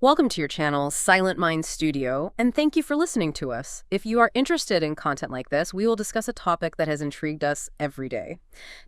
Welcome to your channel, Silent Mind Studio, and thank you for listening to us. If you are interested in content like this, we will discuss a topic that has intrigued us every day.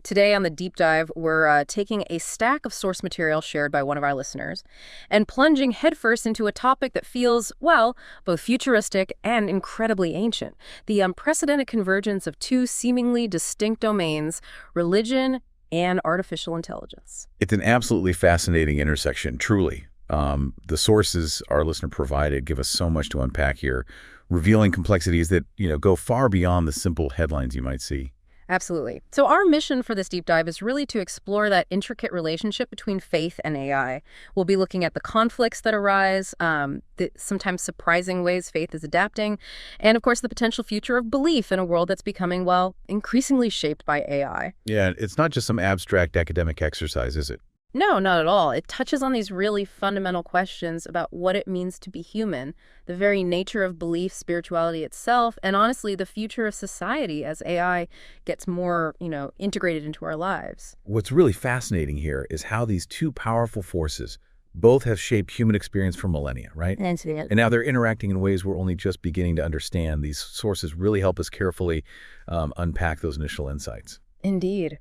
Today on the deep dive, we're taking a stack of source material shared by one of our listeners and plunging headfirst into a topic that feels, well, both futuristic and incredibly ancient. The unprecedented convergence of two seemingly distinct domains, religion and artificial intelligence. It's an absolutely fascinating intersection, truly. The sources our listener provided give us so much to unpack here, revealing complexities that, go far beyond the simple headlines you might see. Absolutely. So our mission for this deep dive is really to explore that intricate relationship between faith and AI. We'll be looking at the conflicts that arise, the sometimes surprising ways faith is adapting, and of course the potential future of belief in a world that's becoming, well, increasingly shaped by AI. Yeah, it's not just some abstract academic exercise, is it? No, not at all. It touches on these really fundamental questions about what it means to be human, the very nature of belief, spirituality itself, and honestly, the future of society as AI gets more, integrated into our lives. What's really fascinating here is how these two powerful forces both have shaped human experience for millennia, right? And now they're interacting in ways we're only just beginning to understand. These sources really help us carefully unpack those initial insights. Indeed.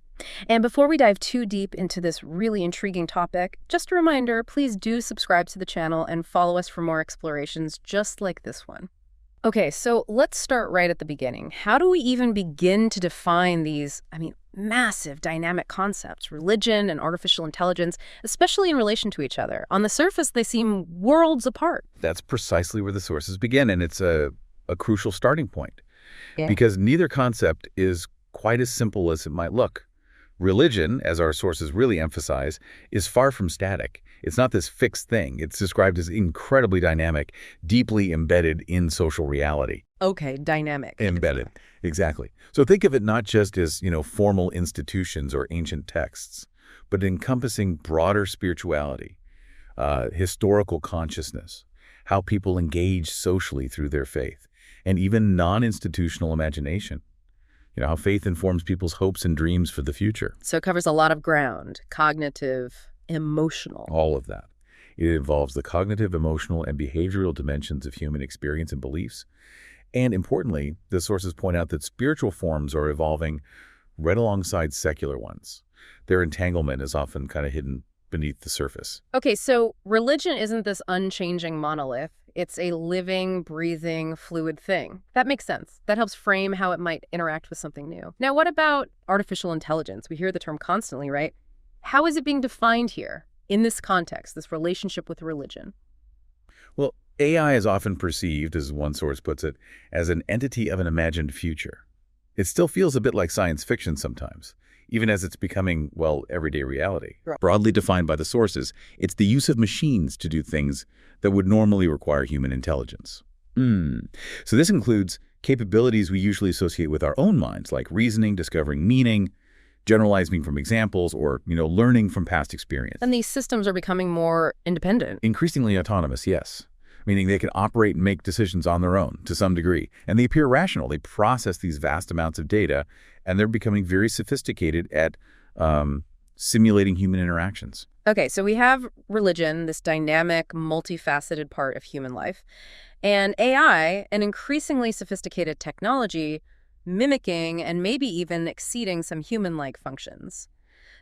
And before we dive too deep into this really intriguing topic, just a reminder, please do subscribe to the channel and follow us for more explorations just like this one. Okay, so let's start right at the beginning. How do we even begin to define these, massive dynamic concepts, religion and artificial intelligence, especially in relation to each other? On the surface, they seem worlds apart. That's precisely where the sources begin, and it's a crucial starting point. Yeah. Because neither concept is quite as simple as it might look. Religion, as our sources really emphasize, is far from static. It's not this fixed thing. It's described as incredibly dynamic, deeply embedded in social reality. Okay, dynamic. Embedded, exactly. So think of it not just as, formal institutions or ancient texts, but encompassing broader spirituality, historical consciousness, how people engage socially through their faith, and even non-institutional imagination. How faith informs people's hopes and dreams for the future. So it covers a lot of ground, cognitive, emotional. All of that. It involves the cognitive, emotional, and behavioral dimensions of human experience and beliefs. And importantly, the sources point out that spiritual forms are evolving right alongside secular ones. Their entanglement is often kind of hidden beneath the surface. Okay, so religion isn't this unchanging monolith. It's a living, breathing, fluid thing. That makes sense. That helps frame how it might interact with something new. Now, what about artificial intelligence? We hear the term constantly, right? How is it being defined here in this context, this relationship with religion? Well, AI is often perceived, as one source puts it, as an entity of an imagined future. It still feels a bit like science fiction sometimes, even as it's becoming, everyday reality. Right. Broadly defined by the sources, it's the use of machines to do things that would normally require human intelligence. So this includes capabilities we usually associate with our own minds, like reasoning, discovering meaning, generalizing from examples, or, learning from past experience. And these systems are becoming more independent. Increasingly autonomous, yes. Meaning they can operate and make decisions on their own to some degree. And they appear rational. They process these vast amounts of data, and they're becoming very sophisticated at simulating human interactions. Okay, so we have religion, this dynamic, multifaceted part of human life, and AI, an increasingly sophisticated technology, mimicking and maybe even exceeding some human-like functions.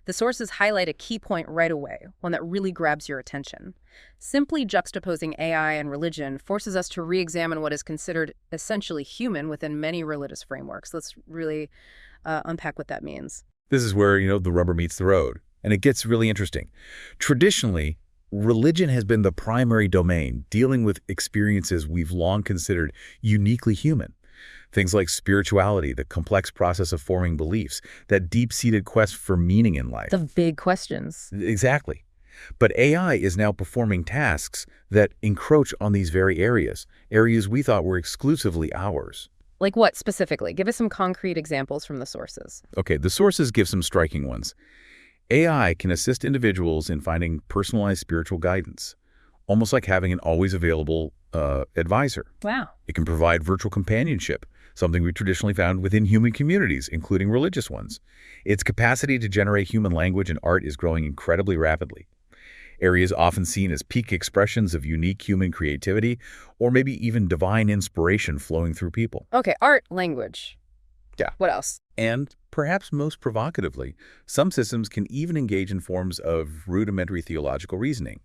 The sources highlight a key point right away, one that really grabs your attention. Simply juxtaposing AI and religion forces us to re-examine what is considered essentially human within many religious frameworks. Let's really unpack what that means. This is where, the rubber meets the road. And it gets really interesting. Traditionally, religion has been the primary domain, dealing with experiences we've long considered uniquely human. Things like spirituality, the complex process of forming beliefs, that deep-seated quest for meaning in life. The big questions. Exactly. But AI is now performing tasks that encroach on these very areas we thought were exclusively ours. Like what specifically? Give us some concrete examples from the sources. Okay, the sources give some striking ones. AI can assist individuals in finding personalized spiritual guidance, almost like having an always available advisor. Wow. It can provide virtual companionship, something we traditionally found within human communities, including religious ones. Its capacity to generate human language and art is growing incredibly rapidly. areas often seen as peak expressions of unique human creativity or maybe even divine inspiration flowing through people. Okay, art, language. Yeah. What else? And perhaps most provocatively, some systems can even engage in forms of rudimentary theological reasoning,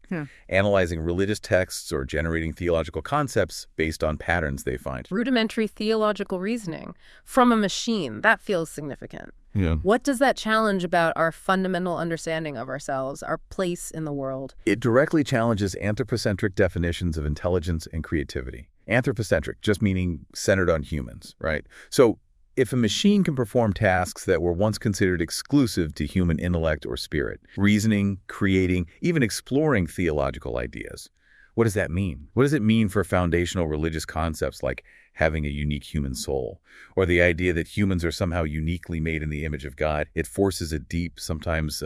analyzing religious texts or generating theological concepts based on patterns they find. Rudimentary theological reasoning from a machine. That feels significant. Yeah. What does that challenge about our fundamental understanding of ourselves, our place in the world? It directly challenges anthropocentric definitions of intelligence and creativity. Anthropocentric, just meaning centered on humans, right? So if a machine can perform tasks that were once considered exclusive to human intellect or spirit, reasoning, creating, even exploring theological ideas, what does that mean? What does it mean for foundational religious concepts like having a unique human soul, or the idea that humans are somehow uniquely made in the image of God? It forces a deep, sometimes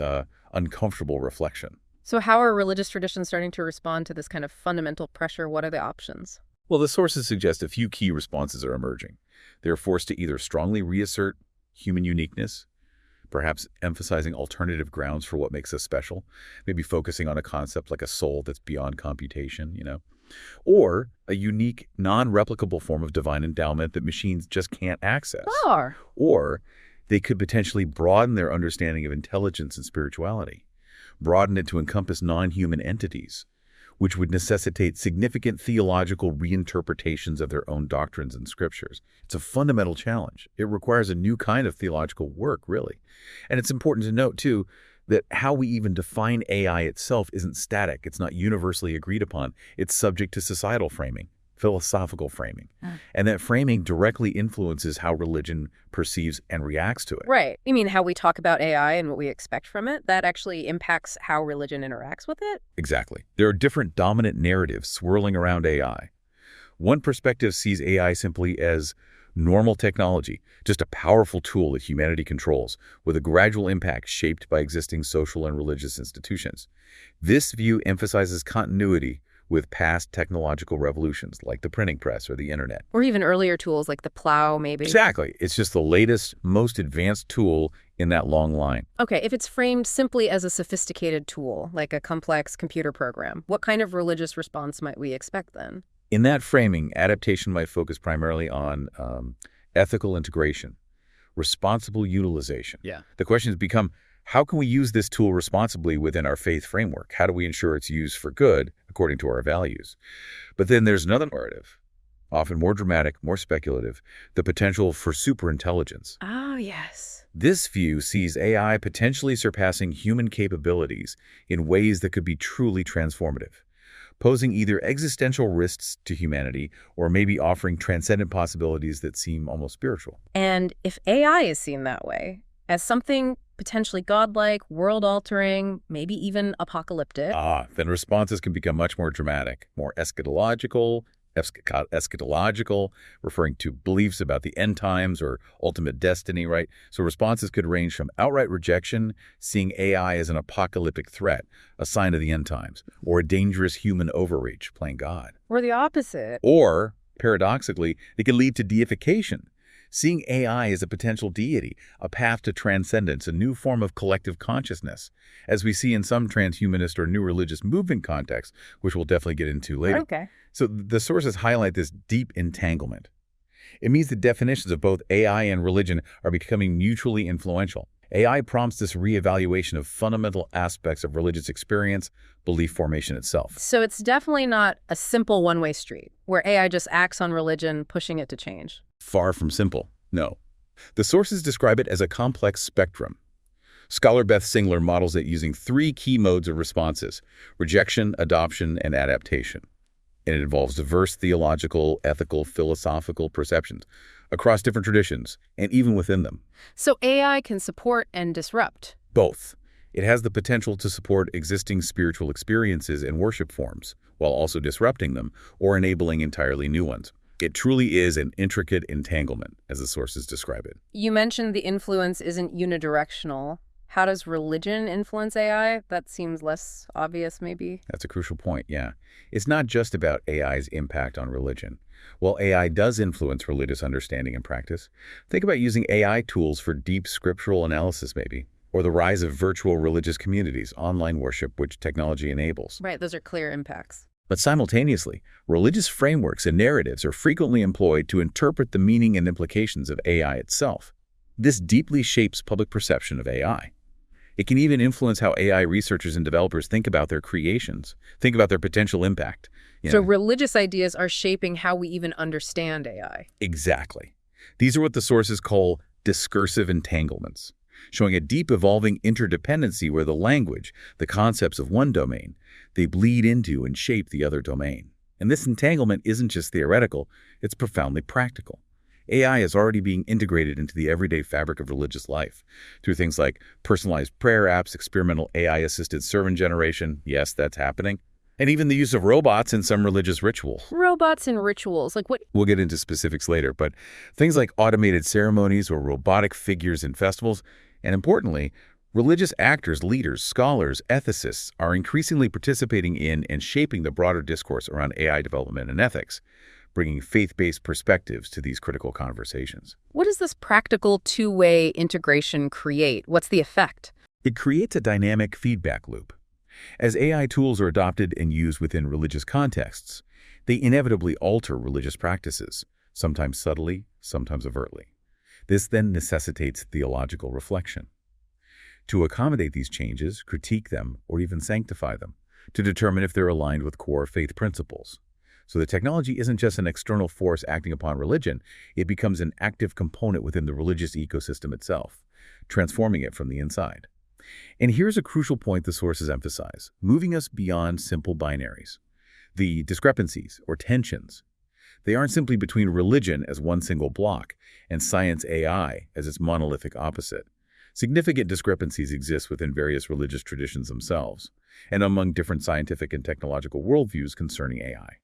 uncomfortable reflection. So how are religious traditions starting to respond to this kind of fundamental pressure? What are the options? Well, the sources suggest a few key responses are emerging. They're forced to either strongly reassert human uniqueness, perhaps emphasizing alternative grounds for what makes us special, maybe focusing on a concept like a soul that's beyond computation, or a unique, non-replicable form of divine endowment that machines just can't access. Or they could potentially broaden their understanding of intelligence and spirituality, broaden it to encompass non-human entities, which would necessitate significant theological reinterpretations of their own doctrines and scriptures. It's a fundamental challenge. It requires a new kind of theological work, really. And it's important to note, too, that how we even define AI itself isn't static. It's not universally agreed upon. It's subject to societal framing, philosophical framing. And that framing directly influences how religion perceives and reacts to it. Right. You mean how we talk about AI and what we expect from it? That actually impacts how religion interacts with it? Exactly. There are different dominant narratives swirling around AI. One perspective sees AI simply as normal technology, just a powerful tool that humanity controls, with a gradual impact shaped by existing social and religious institutions. This view emphasizes continuity with past technological revolutions like the printing press or the internet. Or even earlier tools like the plow, maybe. Exactly. It's just the latest, most advanced tool in that long line. Okay, if it's framed simply as a sophisticated tool, like a complex computer program, what kind of religious response might we expect then? In that framing, adaptation might focus primarily on ethical integration, responsible utilization. The question has become, how can we use this tool responsibly within our faith framework? How do we ensure it's used for good according to our values? But then there's another narrative, often more dramatic, more speculative, the potential for superintelligence. Oh, yes. This view sees AI potentially surpassing human capabilities in ways that could be truly transformative, posing either existential risks to humanity or maybe offering transcendent possibilities that seem almost spiritual. And if AI is seen that way, as something potentially godlike, world-altering, maybe even apocalyptic. Then responses can become much more dramatic, more eschatological, referring to beliefs about the end times or ultimate destiny, right? So responses could range from outright rejection, seeing AI as an apocalyptic threat, a sign of the end times, or a dangerous human overreach, playing God. Or the opposite. Or, paradoxically, they can lead to deification, seeing AI as a potential deity, a path to transcendence, a new form of collective consciousness, as we see in some transhumanist or new religious movement contexts, which we'll definitely get into later. Okay. So the sources highlight this deep entanglement. It means the definitions of both AI and religion are becoming mutually influential. AI prompts this reevaluation of fundamental aspects of religious experience, belief formation itself. So it's definitely not a simple one-way street, where AI just acts on religion, pushing it to change. Far from simple, no. The sources describe it as a complex spectrum. Scholar Beth Singler models it using 3 key modes of responses: rejection, adoption, and adaptation. And it involves diverse theological, ethical, philosophical perceptions across different traditions and even within them. So AI can support and disrupt. Both. It has the potential to support existing spiritual experiences and worship forms, while also disrupting them or enabling entirely new ones. It truly is an intricate entanglement, as the sources describe it. You mentioned the influence isn't unidirectional. How does religion influence AI? That seems less obvious, maybe. That's a crucial point, yeah. It's not just about AI's impact on religion. While AI does influence religious understanding and practice, think about using AI tools for deep scriptural analysis, maybe, or the rise of virtual religious communities, online worship, which technology enables. Right, those are clear impacts. But simultaneously, religious frameworks and narratives are frequently employed to interpret the meaning and implications of AI itself. This deeply shapes public perception of AI. It can even influence how AI researchers and developers think about their creations, think about their potential impact. So religious ideas are shaping how we even understand AI. Exactly. These are what the sources call discursive entanglements, showing a deep evolving interdependency where the language, the concepts of one domain, they bleed into and shape the other domain. And this entanglement isn't just theoretical, it's profoundly practical. AI is already being integrated into the everyday fabric of religious life through things like personalized prayer apps, experimental AI-assisted sermon generation, yes, that's happening, and even the use of robots in some religious rituals. Robots and rituals, like what? We'll get into specifics later, but things like automated ceremonies or robotic figures in festivals, and importantly, religious actors, leaders, scholars, ethicists are increasingly participating in and shaping the broader discourse around AI development and ethics, bringing faith-based perspectives to these critical conversations. What does this practical two-way integration create? What's the effect? It creates a dynamic feedback loop. As AI tools are adopted and used within religious contexts, they inevitably alter religious practices, sometimes subtly, sometimes overtly. This then necessitates theological reflection. To accommodate these changes, critique them, or even sanctify them, to determine if they're aligned with core faith principles. So the technology isn't just an external force acting upon religion, it becomes an active component within the religious ecosystem itself, transforming it from the inside. And here's a crucial point the sources emphasize, moving us beyond simple binaries. The discrepancies, or tensions, they aren't simply between religion as one single block and science AI as its monolithic opposite. Significant discrepancies exist within various religious traditions themselves, and among different scientific and technological worldviews concerning AI.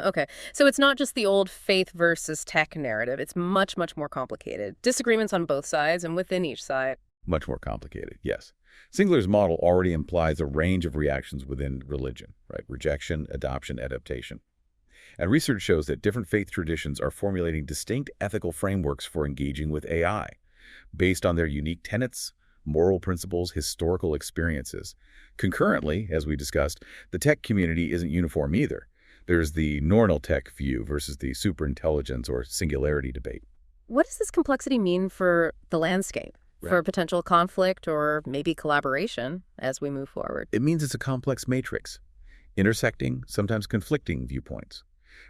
Okay. So it's not just the old faith versus tech narrative. It's much, much more complicated. Disagreements on both sides and within each side. Much more complicated, yes. Singler's model already implies a range of reactions within religion, right? Rejection, adoption, adaptation. And research shows that different faith traditions are formulating distinct ethical frameworks for engaging with AI, based on their unique tenets, moral principles, historical experiences. Concurrently, as we discussed, the tech community isn't uniform either. There's the normal tech view versus the superintelligence or singularity debate. What does this complexity mean for the landscape, for potential conflict or maybe collaboration as we move forward? It means it's a complex matrix, intersecting, sometimes conflicting viewpoints,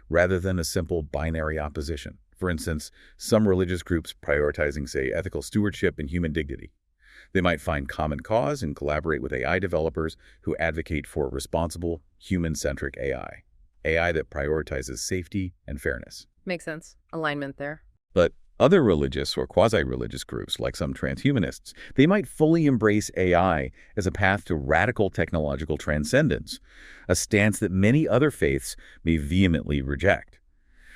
rather than a simple binary opposition. For instance, some religious groups prioritizing, say, ethical stewardship and human dignity. They might find common cause and collaborate with AI developers who advocate for responsible, human-centric AI. AI that prioritizes safety and fairness. Makes sense. Alignment there. But other religious or quasi-religious groups, like some transhumanists, they might fully embrace AI as a path to radical technological transcendence, a stance that many other faiths may vehemently reject.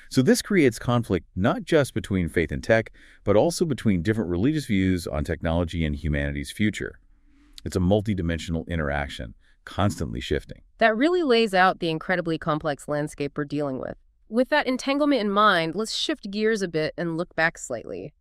So this creates conflict not just between faith and tech, but also between different religious views on technology and humanity's future. It's a multidimensional interaction, constantly shifting. That really lays out the incredibly complex landscape we're dealing with. With that entanglement in mind, let's shift gears a bit and look back slightly.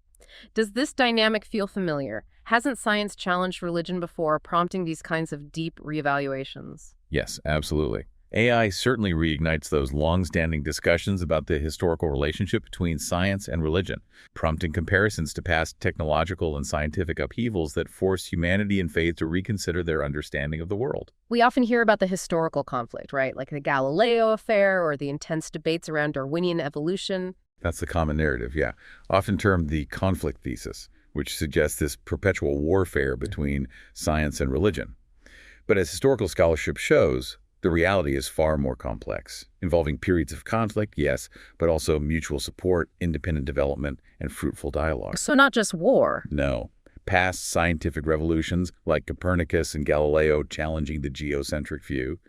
Does this dynamic feel familiar? Hasn't science challenged religion before, prompting these kinds of deep reevaluations? Yes, absolutely. AI certainly reignites those long-standing discussions about the historical relationship between science and religion, prompting comparisons to past technological and scientific upheavals that force humanity and faith to reconsider their understanding of the world. We often hear about the historical conflict, right? Like the Galileo affair or the intense debates around Darwinian evolution. That's the common narrative, yeah. Often termed the conflict thesis, which suggests this perpetual warfare between science and religion. But as historical scholarship shows, the reality is far more complex, involving periods of conflict, yes, but also mutual support, independent development, and fruitful dialogue. So not just war. No. Past scientific revolutions, like Copernicus and Galileo challenging the geocentric view,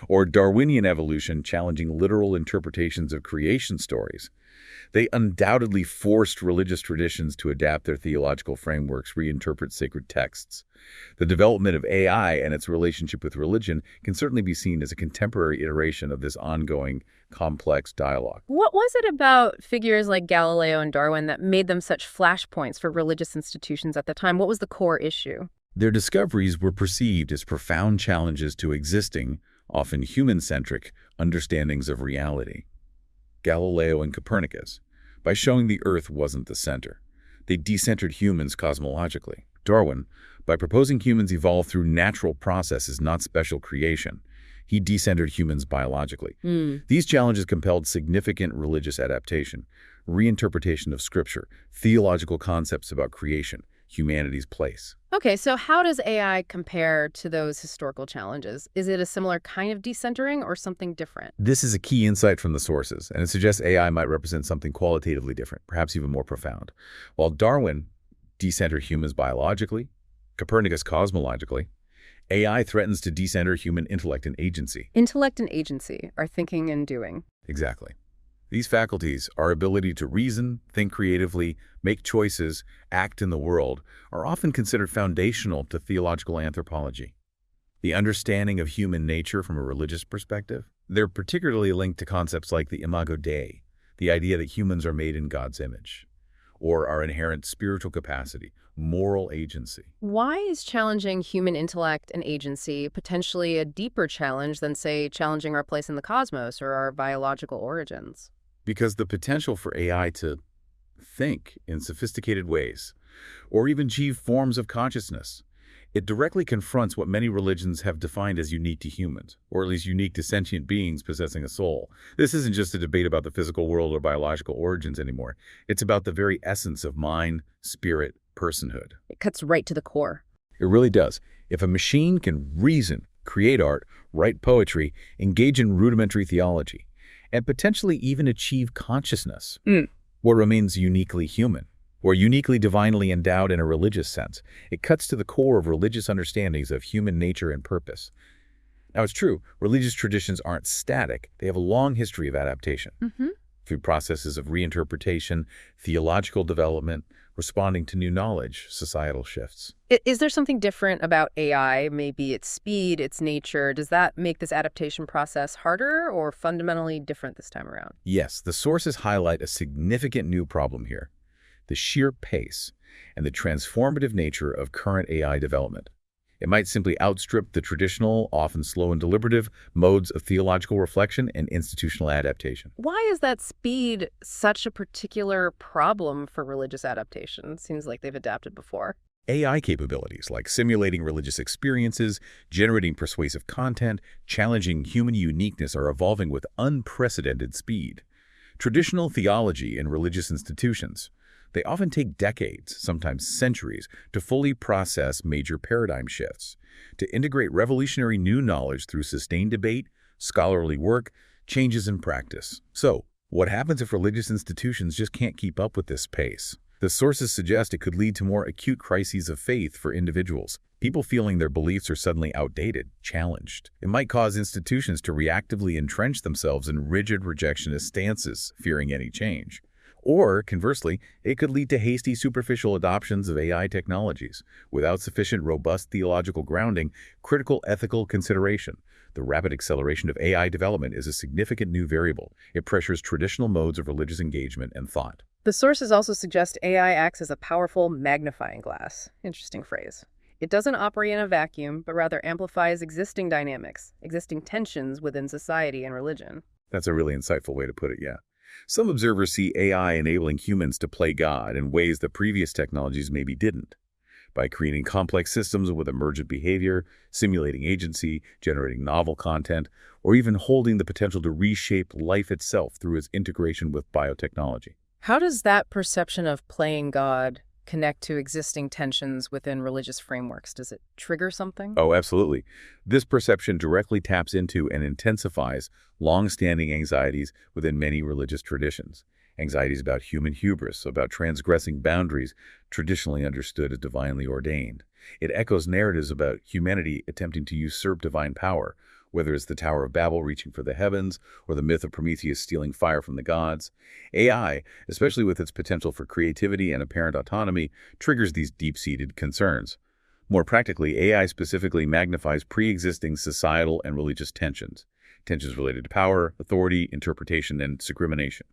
or Darwinian evolution challenging literal interpretations of creation stories, they undoubtedly forced religious traditions to adapt their theological frameworks, reinterpret sacred texts. The development of AI and its relationship with religion can certainly be seen as a contemporary iteration of this ongoing, complex dialogue. What was it about figures like Galileo and Darwin that made them such flashpoints for religious institutions at the time? What was the core issue? Their discoveries were perceived as profound challenges to existing, often human-centric, understandings of reality. Galileo and Copernicus, by showing the Earth wasn't the center, they decentered humans cosmologically. Darwin, by proposing humans evolve through natural processes, not special creation, he decentered humans biologically. These challenges compelled significant religious adaptation, reinterpretation of scripture, theological concepts about creation, humanity's place. Okay, so how does AI compare to those historical challenges? Is it a similar kind of decentering or something different? This is a key insight from the sources, and it suggests AI might represent something qualitatively different, perhaps even more profound. While Darwin decentered humans biologically, Copernicus cosmologically, AI threatens to decenter human intellect and agency. Intellect and agency, our thinking and doing. Exactly. These faculties, our ability to reason, think creatively, make choices, act in the world, are often considered foundational to theological anthropology. The understanding of human nature from a religious perspective, they're particularly linked to concepts like the Imago Dei, the idea that humans are made in God's image, or our inherent spiritual capacity, moral agency. Why is challenging human intellect and agency potentially a deeper challenge than, say, challenging our place in the cosmos or our biological origins? Because the potential for AI to think in sophisticated ways, or even achieve forms of consciousness, it directly confronts what many religions have defined as unique to humans, or at least unique to sentient beings possessing a soul. This isn't just a debate about the physical world or biological origins anymore. It's about the very essence of mind, spirit, personhood. It cuts right to the core. It really does. If a machine can reason, create art, write poetry, engage in rudimentary theology, and potentially even achieve consciousness, what remains uniquely human, or uniquely divinely endowed in a religious sense, it cuts to the core of religious understandings of human nature and purpose. Now, it's true, religious traditions aren't static. They have a long history of adaptation. Through processes of reinterpretation, theological development, responding to new knowledge, societal shifts. Is there something different about AI, maybe its speed, its nature? Does that make this adaptation process harder or fundamentally different this time around? Yes, the sources highlight a significant new problem here: the sheer pace and the transformative nature of current AI development. It might simply outstrip the traditional, often slow and deliberative, modes of theological reflection and institutional adaptation. Why is that speed such a particular problem for religious adaptation? Seems like they've adapted before. AI capabilities like simulating religious experiences, generating persuasive content, challenging human uniqueness are evolving with unprecedented speed. Traditional theology in religious institutions, they often take decades, sometimes centuries, to fully process major paradigm shifts, to integrate revolutionary new knowledge through sustained debate, scholarly work, changes in practice. So, what happens if religious institutions just can't keep up with this pace? The sources suggest it could lead to more acute crises of faith for individuals, people feeling their beliefs are suddenly outdated, challenged. It might cause institutions to reactively entrench themselves in rigid rejectionist stances, fearing any change. Or, conversely, it could lead to hasty, superficial adoptions of AI technologies without sufficient robust theological grounding, critical ethical consideration. The rapid acceleration of AI development is a significant new variable. It pressures traditional modes of religious engagement and thought. The sources also suggest AI acts as a powerful magnifying glass. Interesting phrase. It doesn't operate in a vacuum, but rather amplifies existing dynamics, existing tensions within society and religion. That's a really insightful way to put it, yeah. Some observers see AI enabling humans to play God in ways that previous technologies maybe didn't, by creating complex systems with emergent behavior, simulating agency, generating novel content, or even holding the potential to reshape life itself through its integration with biotechnology. How does that perception of playing God connect to existing tensions within religious frameworks? Does it trigger something? Oh, absolutely. This perception directly taps into and intensifies long-standing anxieties within many religious traditions. Anxieties about human hubris, about transgressing boundaries traditionally understood as divinely ordained. It echoes narratives about humanity attempting to usurp divine power, whether it's the Tower of Babel reaching for the heavens or the myth of Prometheus stealing fire from the gods. AI, especially with its potential for creativity and apparent autonomy, triggers these deep-seated concerns. More practically, AI specifically magnifies pre-existing societal and religious tensions related to power, authority, interpretation, and discrimination.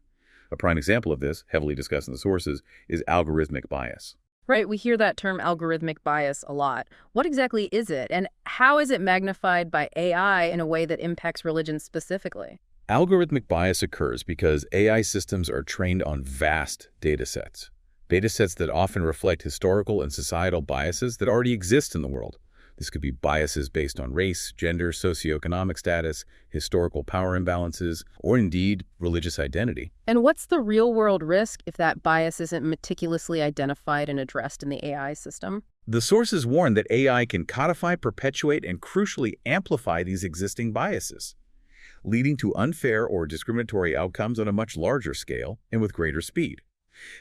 A prime example of this, heavily discussed in the sources, is algorithmic bias. Right, we hear that term algorithmic bias a lot. What exactly is it, and how is it magnified by AI in a way that impacts religion specifically? Algorithmic bias occurs because AI systems are trained on vast data sets that often reflect historical and societal biases that already exist in the world. This could be biases based on race, gender, socioeconomic status, historical power imbalances, or indeed religious identity. And what's the real-world risk if that bias isn't meticulously identified and addressed in the AI system? The sources warn that AI can codify, perpetuate, and crucially amplify these existing biases, leading to unfair or discriminatory outcomes on a much larger scale and with greater speed.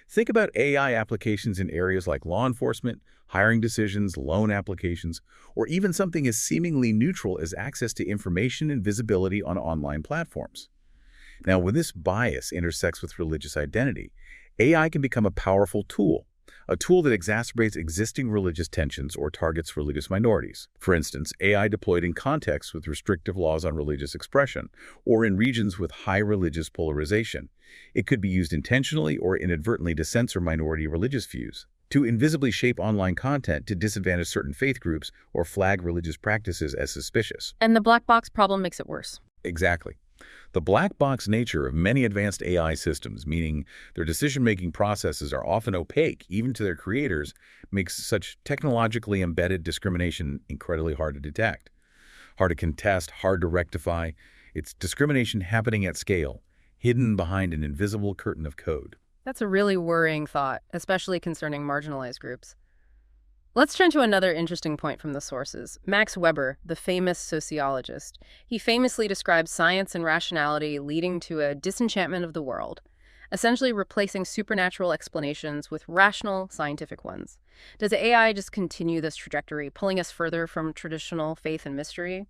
Think about AI applications in areas like law enforcement, hiring decisions, loan applications, or even something as seemingly neutral as access to information and visibility on online platforms. Now, when this bias intersects with religious identity, AI can become a powerful tool, a tool that exacerbates existing religious tensions or targets religious minorities. For instance, AI deployed in contexts with restrictive laws on religious expression, or in regions with high religious polarization. It could be used intentionally or inadvertently to censor minority religious views, to invisibly shape online content to disadvantage certain faith groups or flag religious practices as suspicious. And the black box problem makes it worse. Exactly. The black box nature of many advanced AI systems, meaning their decision-making processes are often opaque, even to their creators, makes such technologically embedded discrimination incredibly hard to detect, hard to contest, hard to rectify. It's discrimination happening at scale, hidden behind an invisible curtain of code. That's a really worrying thought, especially concerning marginalized groups. Let's turn to another interesting point from the sources. Max Weber, the famous sociologist, he famously describes science and rationality leading to a disenchantment of the world, essentially replacing supernatural explanations with rational, scientific ones. Does AI just continue this trajectory, pulling us further from traditional faith and mystery?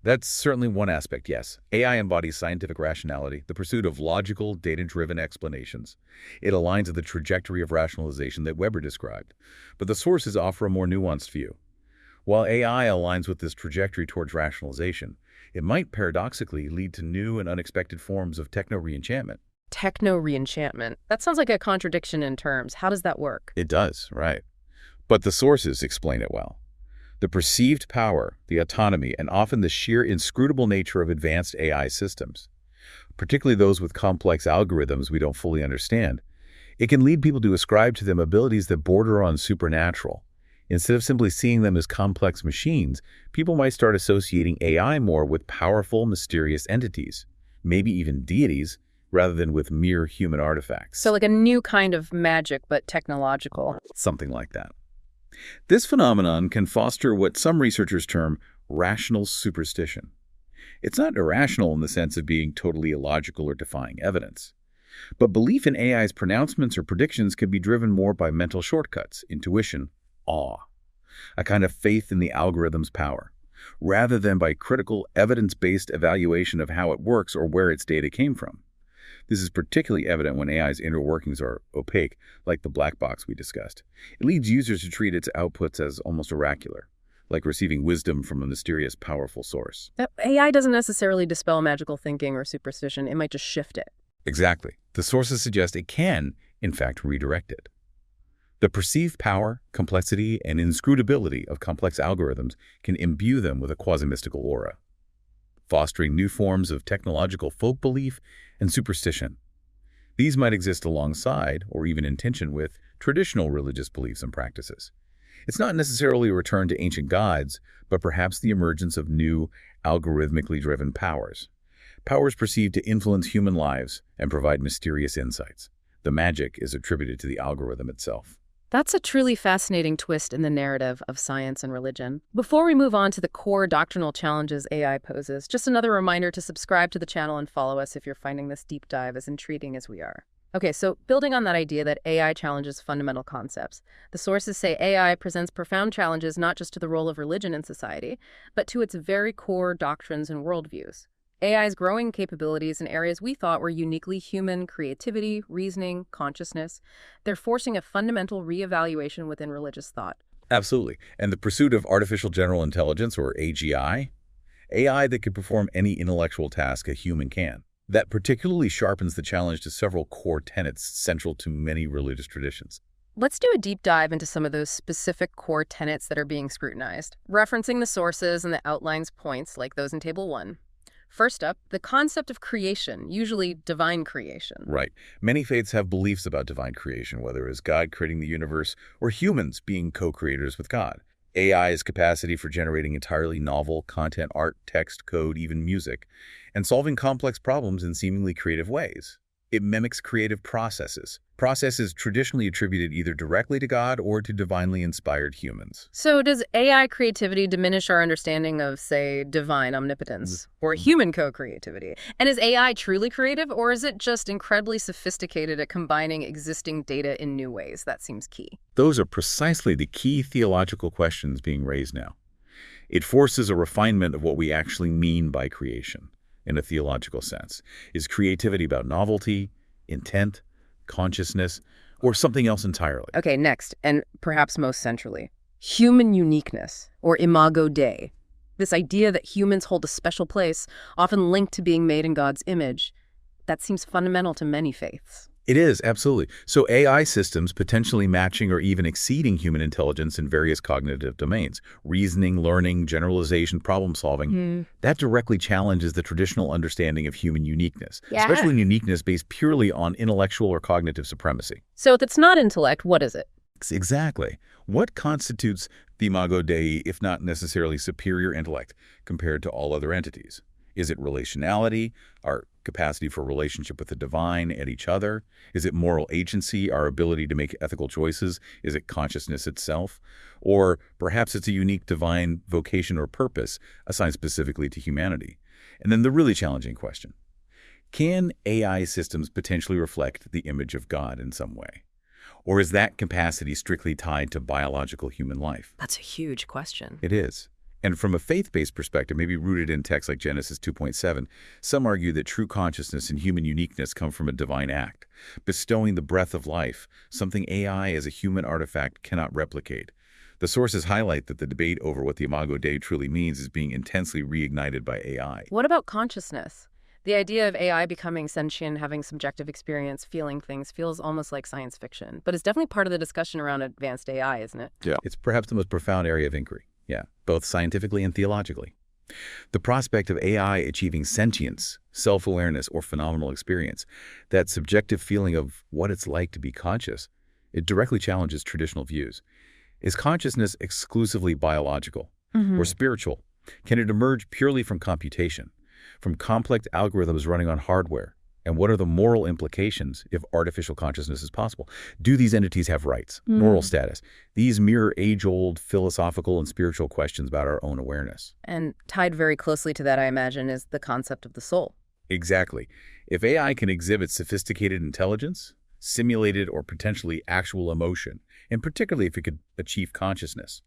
That's certainly one aspect, yes. AI embodies scientific rationality, the pursuit of logical, data-driven explanations. It aligns with the trajectory of rationalization that Weber described, but the sources offer a more nuanced view. While AI aligns with this trajectory towards rationalization, it might paradoxically lead to new and unexpected forms of techno-reenchantment. Techno-reenchantment. That sounds like a contradiction in terms. How does that work? It does, right. But the sources explain it well. The perceived power, the autonomy, and often the sheer inscrutable nature of advanced AI systems, particularly those with complex algorithms we don't fully understand, it can lead people to ascribe to them abilities that border on supernatural. Instead of simply seeing them as complex machines, people might start associating AI more with powerful, mysterious entities, maybe even deities, rather than with mere human artifacts. So like a new kind of magic, but technological. Something like that. This phenomenon can foster what some researchers term rational superstition. It's not irrational in the sense of being totally illogical or defying evidence. But belief in AI's pronouncements or predictions can be driven more by mental shortcuts, intuition, awe, a kind of faith in the algorithm's power, rather than by critical, evidence-based evaluation of how it works or where its data came from. This is particularly evident when AI's inner workings are opaque, like the black box we discussed. It leads users to treat its outputs as almost oracular, like receiving wisdom from a mysterious, powerful source. That AI doesn't necessarily dispel magical thinking or superstition. It might just shift it. Exactly. The sources suggest it can, in fact, redirect it. The perceived power, complexity, and inscrutability of complex algorithms can imbue them with a quasi-mystical aura, fostering new forms of technological folk belief and superstition. These might exist alongside, or even in tension with, traditional religious beliefs and practices. It's not necessarily a return to ancient gods, but perhaps the emergence of new, algorithmically driven powers. Powers perceived to influence human lives and provide mysterious insights. The magic is attributed to the algorithm itself. That's a truly fascinating twist in the narrative of science and religion. Before we move on to the core doctrinal challenges AI poses, just another reminder to subscribe to the channel and follow us if you're finding this deep dive as intriguing as we are. Okay, so building on that idea that AI challenges fundamental concepts, the sources say AI presents profound challenges not just to the role of religion in society, but to its very core doctrines and worldviews. AI's growing capabilities in areas we thought were uniquely human, creativity, reasoning, consciousness, they're forcing a fundamental reevaluation within religious thought. Absolutely. And the pursuit of artificial general intelligence, or AGI, AI that could perform any intellectual task a human can. That particularly sharpens the challenge to several core tenets central to many religious traditions. Let's do a deep dive into some of those specific core tenets that are being scrutinized, referencing the sources and the outlines points like those in Table 1. First up, the concept of creation, usually divine creation. Right. Many faiths have beliefs about divine creation, whether it's God creating the universe or humans being co-creators with God. AI's capacity for generating entirely novel content, art, text, code, even music, and solving complex problems in seemingly creative ways. It mimics creative processes traditionally attributed either directly to God or to divinely inspired humans. So does AI creativity diminish our understanding of, say, divine omnipotence or human co-creativity? And is AI truly creative, or is it just incredibly sophisticated at combining existing data in new ways? That seems key. Those are precisely the key theological questions being raised now. It forces a refinement of what we actually mean by creation in a theological sense. Is creativity about novelty, intent, consciousness, or something else entirely? Okay, next, and perhaps most centrally, human uniqueness, or Imago Dei. This idea that humans hold a special place, often linked to being made in God's image, that seems fundamental to many faiths. It is, absolutely. So AI systems potentially matching or even exceeding human intelligence in various cognitive domains, reasoning, learning, generalization, problem solving, that directly challenges the traditional understanding of human uniqueness, especially uniqueness based purely on intellectual or cognitive supremacy. So if it's not intellect, what is it? Exactly. What constitutes the Imago Dei if not necessarily superior intellect compared to all other entities? Is it relationality, our capacity for relationship with the divine and each other? Is it moral agency, our ability to make ethical choices? Is it consciousness itself? Or perhaps it's a unique divine vocation or purpose assigned specifically to humanity? And then the really challenging question, can AI systems potentially reflect the image of God in some way? Or is that capacity strictly tied to biological human life? That's a huge question. It is. And from a faith-based perspective, maybe rooted in texts like Genesis 2.7, some argue that true consciousness and human uniqueness come from a divine act, bestowing the breath of life, something AI as a human artifact cannot replicate. The sources highlight that the debate over what the Imago Dei truly means is being intensely reignited by AI. What about consciousness? The idea of AI becoming sentient, having subjective experience, feeling things, feels almost like science fiction. But it's definitely part of the discussion around advanced AI, isn't it? Yeah. It's perhaps the most profound area of inquiry. Yeah, both scientifically and theologically. The prospect of AI achieving sentience, self-awareness, or phenomenal experience, that subjective feeling of what it's like to be conscious, it directly challenges traditional views. Is consciousness exclusively biological or spiritual? Can it emerge purely from computation, from complex algorithms running on hardware? And what are the moral implications if artificial consciousness is possible? Do these entities have rights, moral status? These mirror age-old philosophical and spiritual questions about our own awareness. And tied very closely to that, I imagine, is the concept of the soul. Exactly. If AI can exhibit sophisticated intelligence, simulated or potentially actual emotion, and particularly if it could achieve consciousness,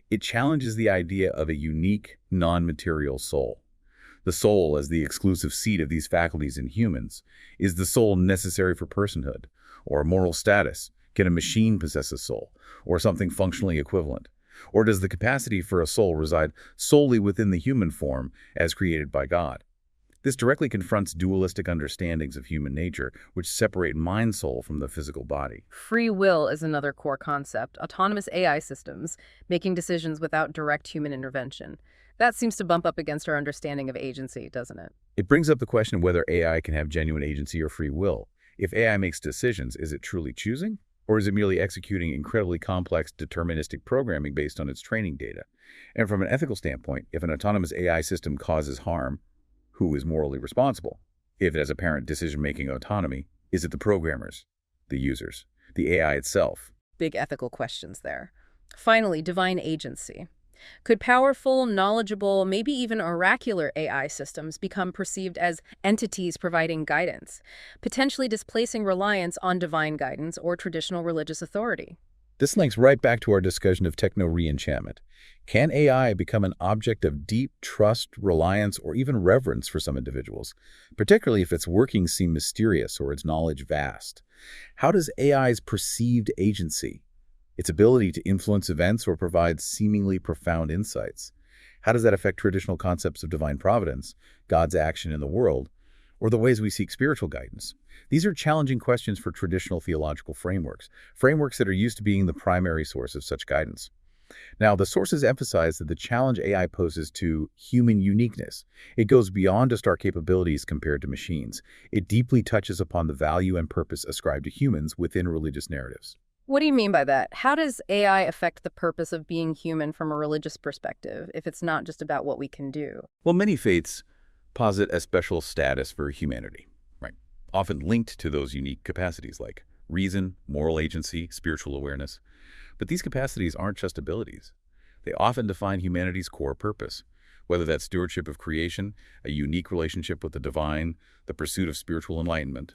it challenges the idea of a unique, non-material soul. The soul, as the exclusive seat of these faculties in humans, is the soul necessary for personhood or moral status? Can a machine possess a soul or something functionally equivalent? Or does the capacity for a soul reside solely within the human form as created by God? This directly confronts dualistic understandings of human nature, which separate mind-soul from the physical body. Free will is another core concept. Autonomous AI systems making decisions without direct human intervention. That seems to bump up against our understanding of agency, doesn't it? It brings up the question of whether AI can have genuine agency or free will. If AI makes decisions, is it truly choosing? Or is it merely executing incredibly complex deterministic programming based on its training data? And from an ethical standpoint, if an autonomous AI system causes harm, who is morally responsible? If it has apparent decision-making autonomy, is it the programmers, the users, the AI itself? Big ethical questions there. Finally, divine agency. Could powerful, knowledgeable, maybe even oracular AI systems become perceived as entities providing guidance, potentially displacing reliance on divine guidance or traditional religious authority? This links right back to our discussion of techno-re-enchantment. Can AI become an object of deep trust, reliance, or even reverence for some individuals, particularly if its workings seem mysterious or its knowledge vast? How does AI's perceived agency, its ability to influence events or provide seemingly profound insights, how does that affect traditional concepts of divine providence, God's action in the world, or the ways we seek spiritual guidance? These are challenging questions for traditional theological frameworks that are used to being the primary source of such guidance. Now, the sources emphasize that the challenge AI poses to human uniqueness. It goes beyond just our capabilities compared to machines. It deeply touches upon the value and purpose ascribed to humans within religious narratives. What do you mean by that? How does AI affect the purpose of being human from a religious perspective, if it's not just about what we can do? Well, many faiths posit a special status for humanity, right? Often linked to those unique capacities like reason, moral agency, spiritual awareness. But these capacities aren't just abilities. They often define humanity's core purpose, whether that's stewardship of creation, a unique relationship with the divine, the pursuit of spiritual enlightenment,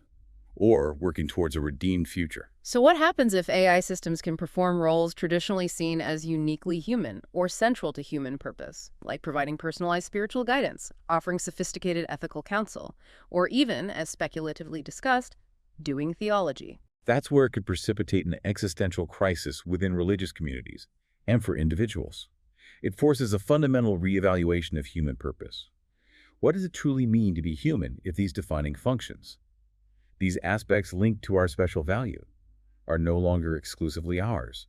or working towards a redeemed future. So what happens if AI systems can perform roles traditionally seen as uniquely human or central to human purpose, like providing personalized spiritual guidance, offering sophisticated ethical counsel, or even, as speculatively discussed, doing theology? That's where it could precipitate an existential crisis within religious communities and for individuals. It forces a fundamental reevaluation of human purpose. What does it truly mean to be human if these defining functions, these aspects linked to our special value, are no longer exclusively ours?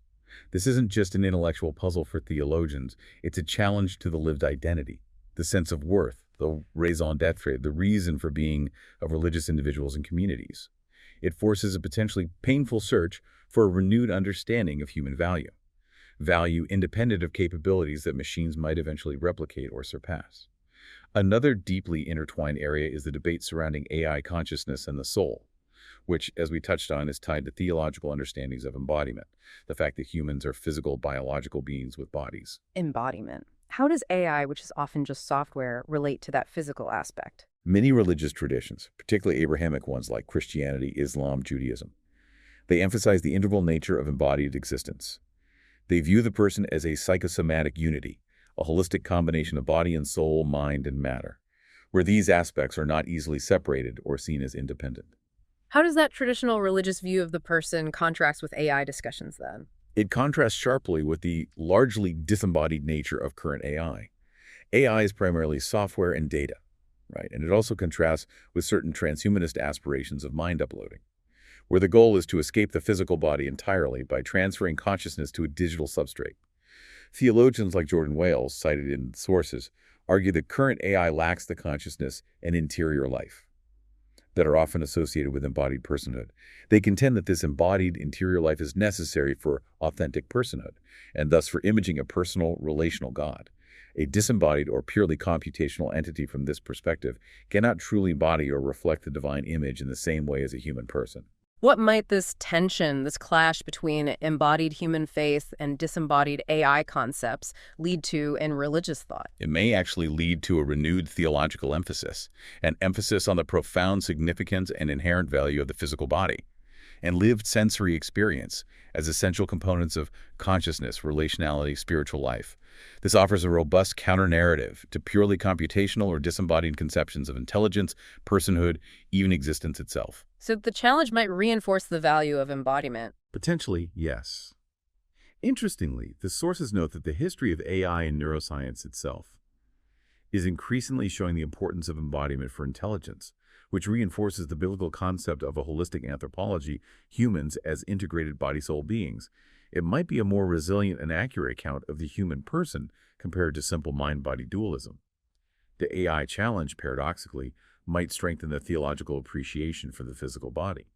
This isn't just an intellectual puzzle for theologians. It's a challenge to the lived identity, the sense of worth, the raison d'etre, the reason for being of religious individuals and communities. It forces a potentially painful search for a renewed understanding of human value independent of capabilities that machines might eventually replicate or surpass. Another deeply intertwined area is the debate surrounding AI consciousness and the soul, which, as we touched on, is tied to theological understandings of embodiment, the fact that humans are physical, biological beings with bodies. Embodiment. How does AI, which is often just software, relate to that physical aspect? Many religious traditions, particularly Abrahamic ones like Christianity, Islam, Judaism, they emphasize the integral nature of embodied existence. They view the person as a psychosomatic unity, a holistic combination of body and soul, mind and matter, where these aspects are not easily separated or seen as independent. How does that traditional religious view of the person contrast with AI discussions then? It contrasts sharply with the largely disembodied nature of current AI. AI is primarily software and data, right? And it also contrasts with certain transhumanist aspirations of mind uploading, where the goal is to escape the physical body entirely by transferring consciousness to a digital substrate. Theologians like Jordan Wales, cited in sources, argue that current AI lacks the consciousness and interior life that are often associated with embodied personhood. They contend that this embodied interior life is necessary for authentic personhood, and thus for imaging a personal, relational God. A disembodied or purely computational entity from this perspective cannot truly embody or reflect the divine image in the same way as a human person. What might this tension, this clash between embodied human faith and disembodied AI concepts lead to in religious thought? It may actually lead to a renewed theological emphasis, an emphasis on the profound significance and inherent value of the physical body and lived sensory experience as essential components of consciousness, relationality, spiritual life. This offers a robust counter-narrative to purely computational or disembodied conceptions of intelligence, personhood, even existence itself. So the challenge might reinforce the value of embodiment. Potentially, yes. Interestingly, the sources note that the history of AI and neuroscience itself is increasingly showing the importance of embodiment for intelligence, which reinforces the biblical concept of a holistic anthropology, humans as integrated body-soul beings. It might be a more resilient and accurate account of the human person compared to simple mind-body dualism. The AI challenge, paradoxically, might strengthen the theological appreciation for the physical body.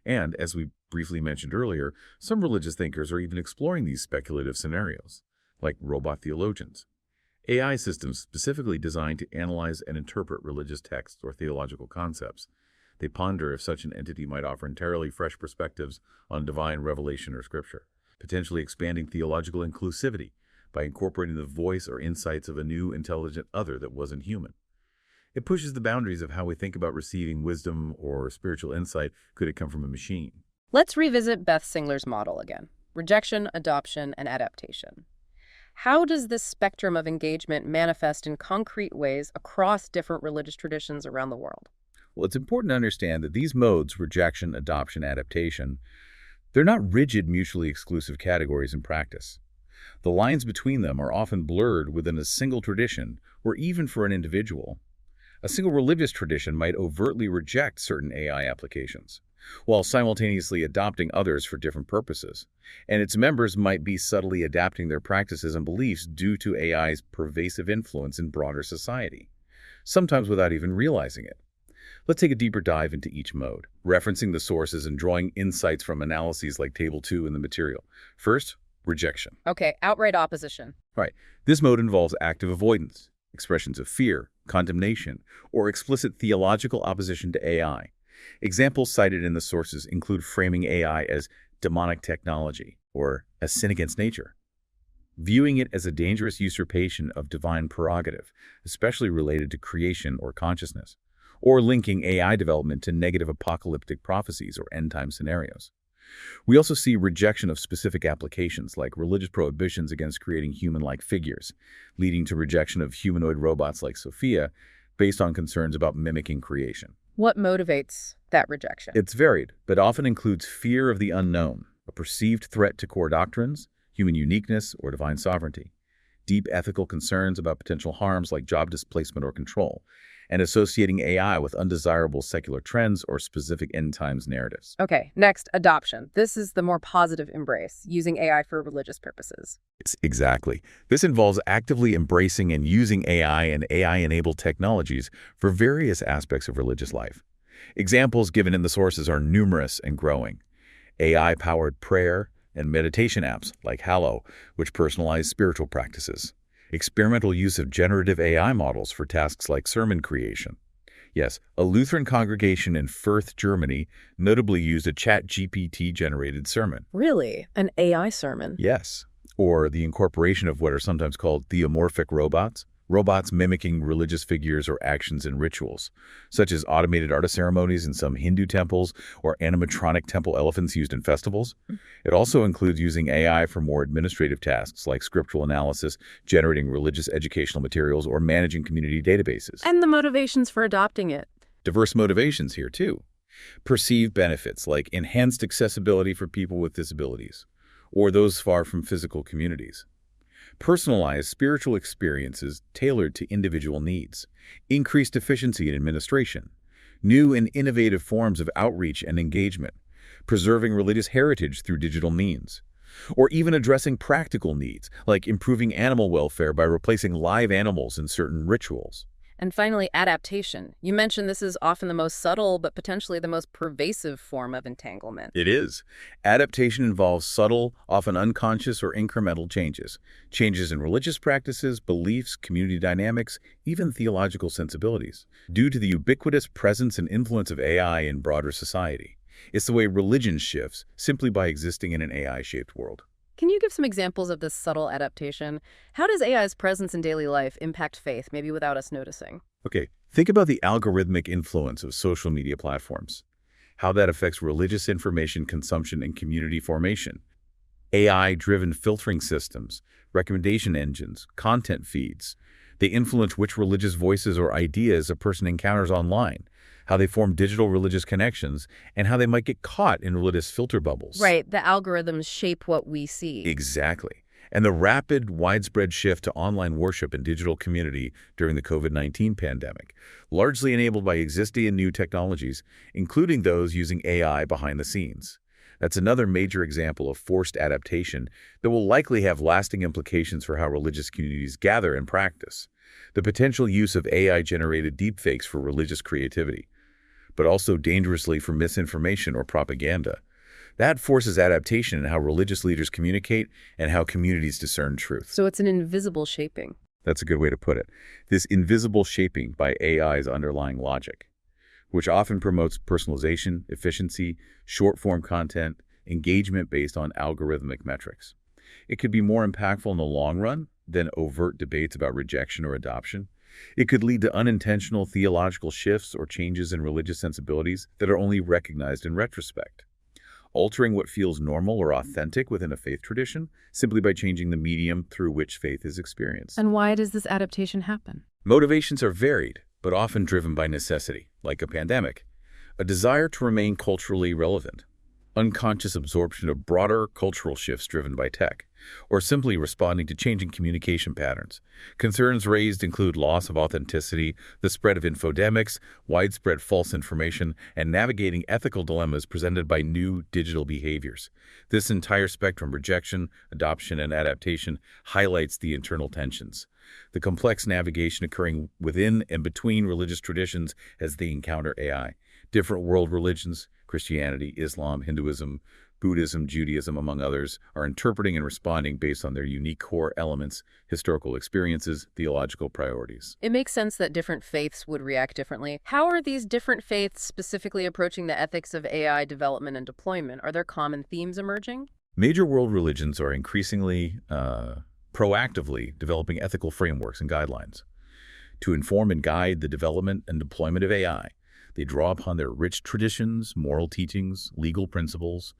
And, as we briefly mentioned earlier, some religious thinkers are even exploring these speculative scenarios, like robot theologians. AI systems specifically designed to analyze and interpret religious texts or theological concepts. They ponder if such an entity might offer entirely fresh perspectives on divine revelation or scripture, potentially expanding theological inclusivity by incorporating the voice or insights of a new, intelligent other that wasn't human. It pushes the boundaries of how we think about receiving wisdom or spiritual insight. Could it come from a machine? Let's revisit Beth Singler's model again: rejection, adoption, and adaptation. How does this spectrum of engagement manifest in concrete ways across different religious traditions around the world? Well, it's important to understand that these modes, rejection, adoption, adaptation, they're not rigid, mutually exclusive categories in practice. The lines between them are often blurred within a single tradition or even for an individual. A single religious tradition might overtly reject certain AI applications, while simultaneously adopting others for different purposes. And its members might be subtly adapting their practices and beliefs due to AI's pervasive influence in broader society, sometimes without even realizing it. Let's take a deeper dive into each mode, referencing the sources and drawing insights from analyses like Table 2 in the material. First, rejection. Okay, outright opposition. Right. This mode involves active avoidance, expressions of fear, condemnation, or explicit theological opposition to AI. Examples cited in the sources include framing AI as demonic technology or a sin against nature, viewing it as a dangerous usurpation of divine prerogative, especially related to creation or consciousness, or linking AI development to negative apocalyptic prophecies or end-time scenarios. We also see rejection of specific applications like religious prohibitions against creating human-like figures, leading to rejection of humanoid robots like Sophia based on concerns about mimicking creation. What motivates that rejection? It's varied, but often includes fear of the unknown, a perceived threat to core doctrines, human uniqueness, or divine sovereignty, deep ethical concerns about potential harms like job displacement or control, and associating AI with undesirable secular trends or specific end times narratives. Okay, next, adoption. This is the more positive embrace, using AI for religious purposes. Exactly. This involves actively embracing and using AI and AI-enabled technologies for various aspects of religious life. Examples given in the sources are numerous and growing. AI-powered prayer and meditation apps like Hallow, which personalize spiritual practices. Experimental use of generative AI models for tasks like sermon creation. Yes, a Lutheran congregation in Fürth, Germany, notably used a ChatGPT-generated sermon. Really? An AI sermon? Yes. Or the incorporation of what are sometimes called theomorphic robots, robots mimicking religious figures or actions in rituals, such as automated art ceremonies in some Hindu temples or animatronic temple elephants used in festivals. It also includes using AI for more administrative tasks like scriptural analysis, generating religious educational materials, or managing community databases. And the motivations for adopting it? Diverse motivations here, too. Perceived benefits like enhanced accessibility for people with disabilities, or those far from physical communities. Personalized spiritual experiences tailored to individual needs, increased efficiency in administration, new and innovative forms of outreach and engagement, preserving religious heritage through digital means, or even addressing practical needs like improving animal welfare by replacing live animals in certain rituals. And finally, adaptation. You mentioned this is often the most subtle, but potentially the most pervasive form of entanglement. It is. Adaptation involves subtle, often unconscious or incremental changes. Changes in religious practices, beliefs, community dynamics, even theological sensibilities, due to the ubiquitous presence and influence of AI in broader society. It's the way religion shifts simply by existing in an AI-shaped world. Can you give some examples of this subtle adaptation? How does AI's presence in daily life impact faith, maybe without us noticing? Okay, think about the algorithmic influence of social media platforms, how that affects religious information consumption and community formation. AI-driven filtering systems, recommendation engines, content feeds, they influence which religious voices or ideas a person encounters online, how they form digital religious connections, and how they might get caught in religious filter bubbles. Right, the algorithms shape what we see. Exactly. And the rapid, widespread shift to online worship and digital community during the COVID-19 pandemic, largely enabled by existing and new technologies, including those using AI behind the scenes. That's another major example of forced adaptation that will likely have lasting implications for how religious communities gather and practice. The potential use of AI-generated deepfakes for religious creativity, but also dangerously for misinformation or propaganda. That forces adaptation in how religious leaders communicate and how communities discern truth. So it's an invisible shaping. That's a good way to put it. This invisible shaping by AI's underlying logic, which often promotes personalization, efficiency, short-form content, engagement based on algorithmic metrics. It could be more impactful in the long run than overt debates about rejection or adoption. It could lead to unintentional theological shifts or changes in religious sensibilities that are only recognized in retrospect, altering what feels normal or authentic within a faith tradition simply by changing the medium through which faith is experienced. And why does this adaptation happen? Motivations are varied, but often driven by necessity, like a pandemic, a desire to remain culturally relevant, unconscious absorption of broader cultural shifts driven by tech, or simply responding to changing communication patterns. Concerns raised include loss of authenticity, the spread of infodemics, widespread false information, and navigating ethical dilemmas presented by new digital behaviors. This entire spectrum, rejection, adoption, and adaptation, highlights the internal tensions, the complex navigation occurring within and between religious traditions as they encounter AI. Different world religions, Christianity, Islam, Hinduism, Buddhism, Judaism, among others, are interpreting and responding based on their unique core elements, historical experiences, theological priorities. It makes sense that different faiths would react differently. How are these different faiths specifically approaching the ethics of AI development and deployment? Are there common themes emerging? Major world religions are increasingly proactively developing ethical frameworks and guidelines to inform and guide the development and deployment of AI. They draw upon their rich traditions, moral teachings, legal principles,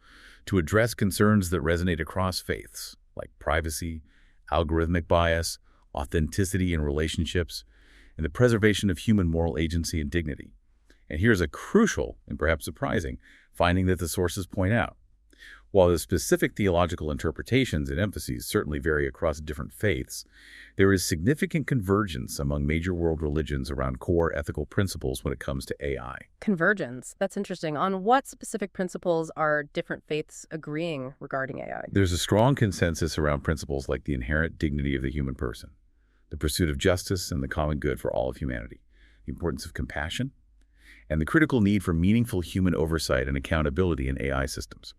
to address concerns that resonate across faiths, like privacy, algorithmic bias, authenticity in relationships, and the preservation of human moral agency and dignity. And here's a crucial and perhaps surprising finding that the sources point out. While the specific theological interpretations and emphases certainly vary across different faiths, there is significant convergence among major world religions around core ethical principles when it comes to AI. Convergence. That's interesting. On what specific principles are different faiths agreeing regarding AI? There's a strong consensus around principles like the inherent dignity of the human person, the pursuit of justice and the common good for all of humanity, the importance of compassion, and the critical need for meaningful human oversight and accountability in AI systems,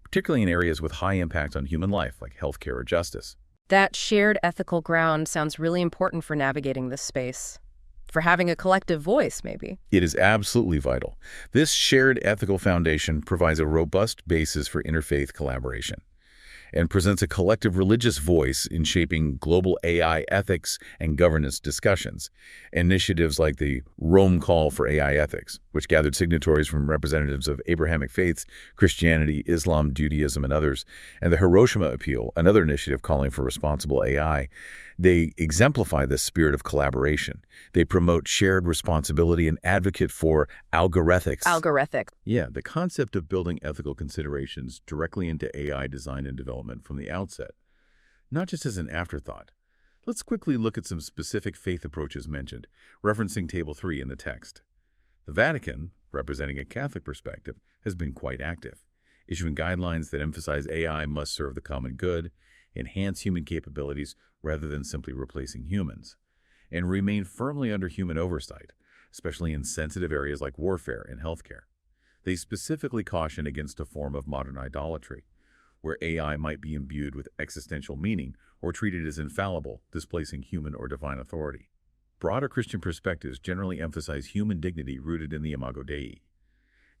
particularly in areas with high impact on human life, like healthcare or justice. That shared ethical ground sounds really important for navigating this space, for having a collective voice, maybe. It is absolutely vital. This shared ethical foundation provides a robust basis for interfaith collaboration and presents a collective religious voice in shaping global AI ethics and governance discussions. Initiatives like the Rome Call for AI Ethics, which gathered signatories from representatives of Abrahamic faiths, Christianity, Islam, Judaism, and others, and the Hiroshima Appeal, another initiative calling for responsible AI, they exemplify this spirit of collaboration. They promote shared responsibility and advocate for algorithmics. Algorithmic. Yeah, the concept of building ethical considerations directly into AI design and development from the outset, not just as an afterthought. Let's quickly look at some specific faith approaches mentioned, referencing Table 3 in the text. The Vatican, representing a Catholic perspective, has been quite active, issuing guidelines that emphasize AI must serve the common good, enhance human capabilities rather than simply replacing humans, and remain firmly under human oversight, especially in sensitive areas like warfare and healthcare. They specifically caution against a form of modern idolatry, where AI might be imbued with existential meaning or treated as infallible, displacing human or divine authority. Broader Christian perspectives generally emphasize human dignity rooted in the Imago Dei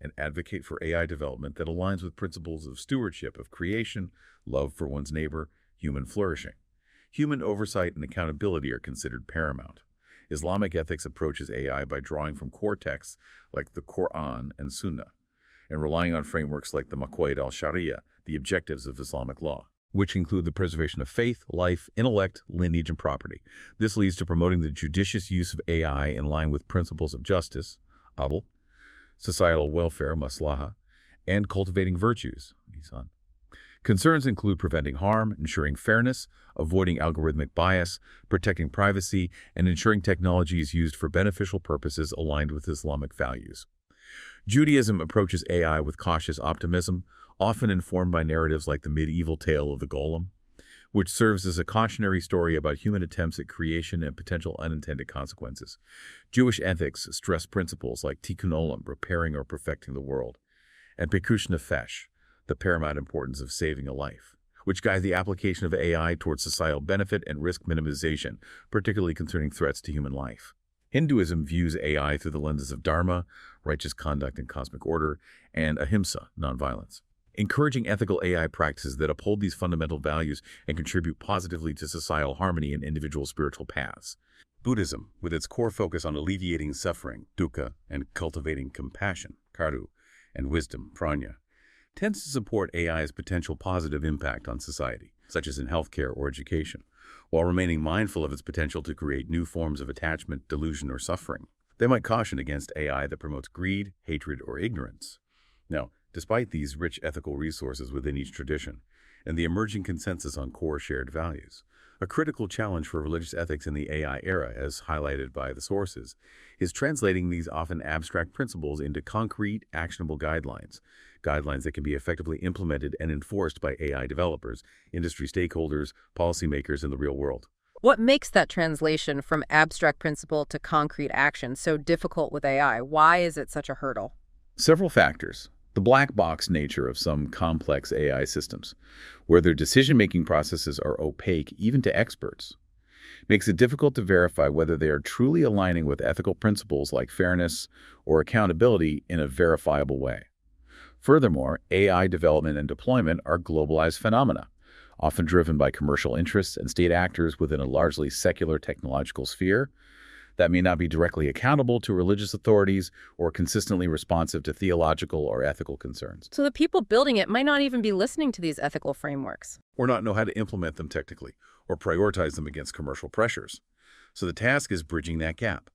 and advocate for AI development that aligns with principles of stewardship of creation, love for one's neighbor, human flourishing. Human oversight and accountability are considered paramount. Islamic ethics approaches AI by drawing from core texts like the Quran and Sunnah, and relying on frameworks like the Maqaid al-Sharia, the objectives of Islamic law, which include the preservation of faith, life, intellect, lineage, and property. This leads to promoting the judicious use of AI in line with principles of justice, adl, societal welfare, maslaha, and cultivating virtues, ihsan. Concerns include preventing harm, ensuring fairness, avoiding algorithmic bias, protecting privacy, and ensuring technology is used for beneficial purposes aligned with Islamic values. Judaism approaches AI with cautious optimism, often informed by narratives like the medieval tale of the golem, which serves as a cautionary story about human attempts at creation and potential unintended consequences. Jewish ethics stress principles like tikkun olam, repairing or perfecting the world, and pekush nefesh, the paramount importance of saving a life, which guide the application of AI towards societal benefit and risk minimization, particularly concerning threats to human life. Hinduism views AI through the lenses of dharma, righteous conduct and cosmic order, and ahimsa, nonviolence, encouraging ethical AI practices that uphold these fundamental values and contribute positively to societal harmony and individual spiritual paths. Buddhism, with its core focus on alleviating suffering, dukkha, and cultivating compassion, karu, and wisdom, prajna, tends to support AI's potential positive impact on society, such as in healthcare or education, while remaining mindful of its potential to create new forms of attachment, delusion, or suffering. They might caution against AI that promotes greed, hatred, or ignorance. Now, despite these rich ethical resources within each tradition, and the emerging consensus on core shared values. A critical challenge for religious ethics in the AI era, as highlighted by the sources, is translating these often abstract principles into concrete, actionable guidelines that can be effectively implemented and enforced by AI developers, industry stakeholders, policymakers in the real world. What makes that translation from abstract principle to concrete action so difficult with AI? Why is it such a hurdle? Several factors. The black box nature of some complex AI systems, where their decision-making processes are opaque even to experts, makes it difficult to verify whether they are truly aligning with ethical principles like fairness or accountability in a verifiable way. Furthermore, AI development and deployment are globalized phenomena, often driven by commercial interests and state actors within a largely secular technological sphere that may not be directly accountable to religious authorities or consistently responsive to theological or ethical concerns. So the people building it might not even be listening to these ethical frameworks. Or not know how to implement them technically, or prioritize them against commercial pressures. So the task is bridging that gap.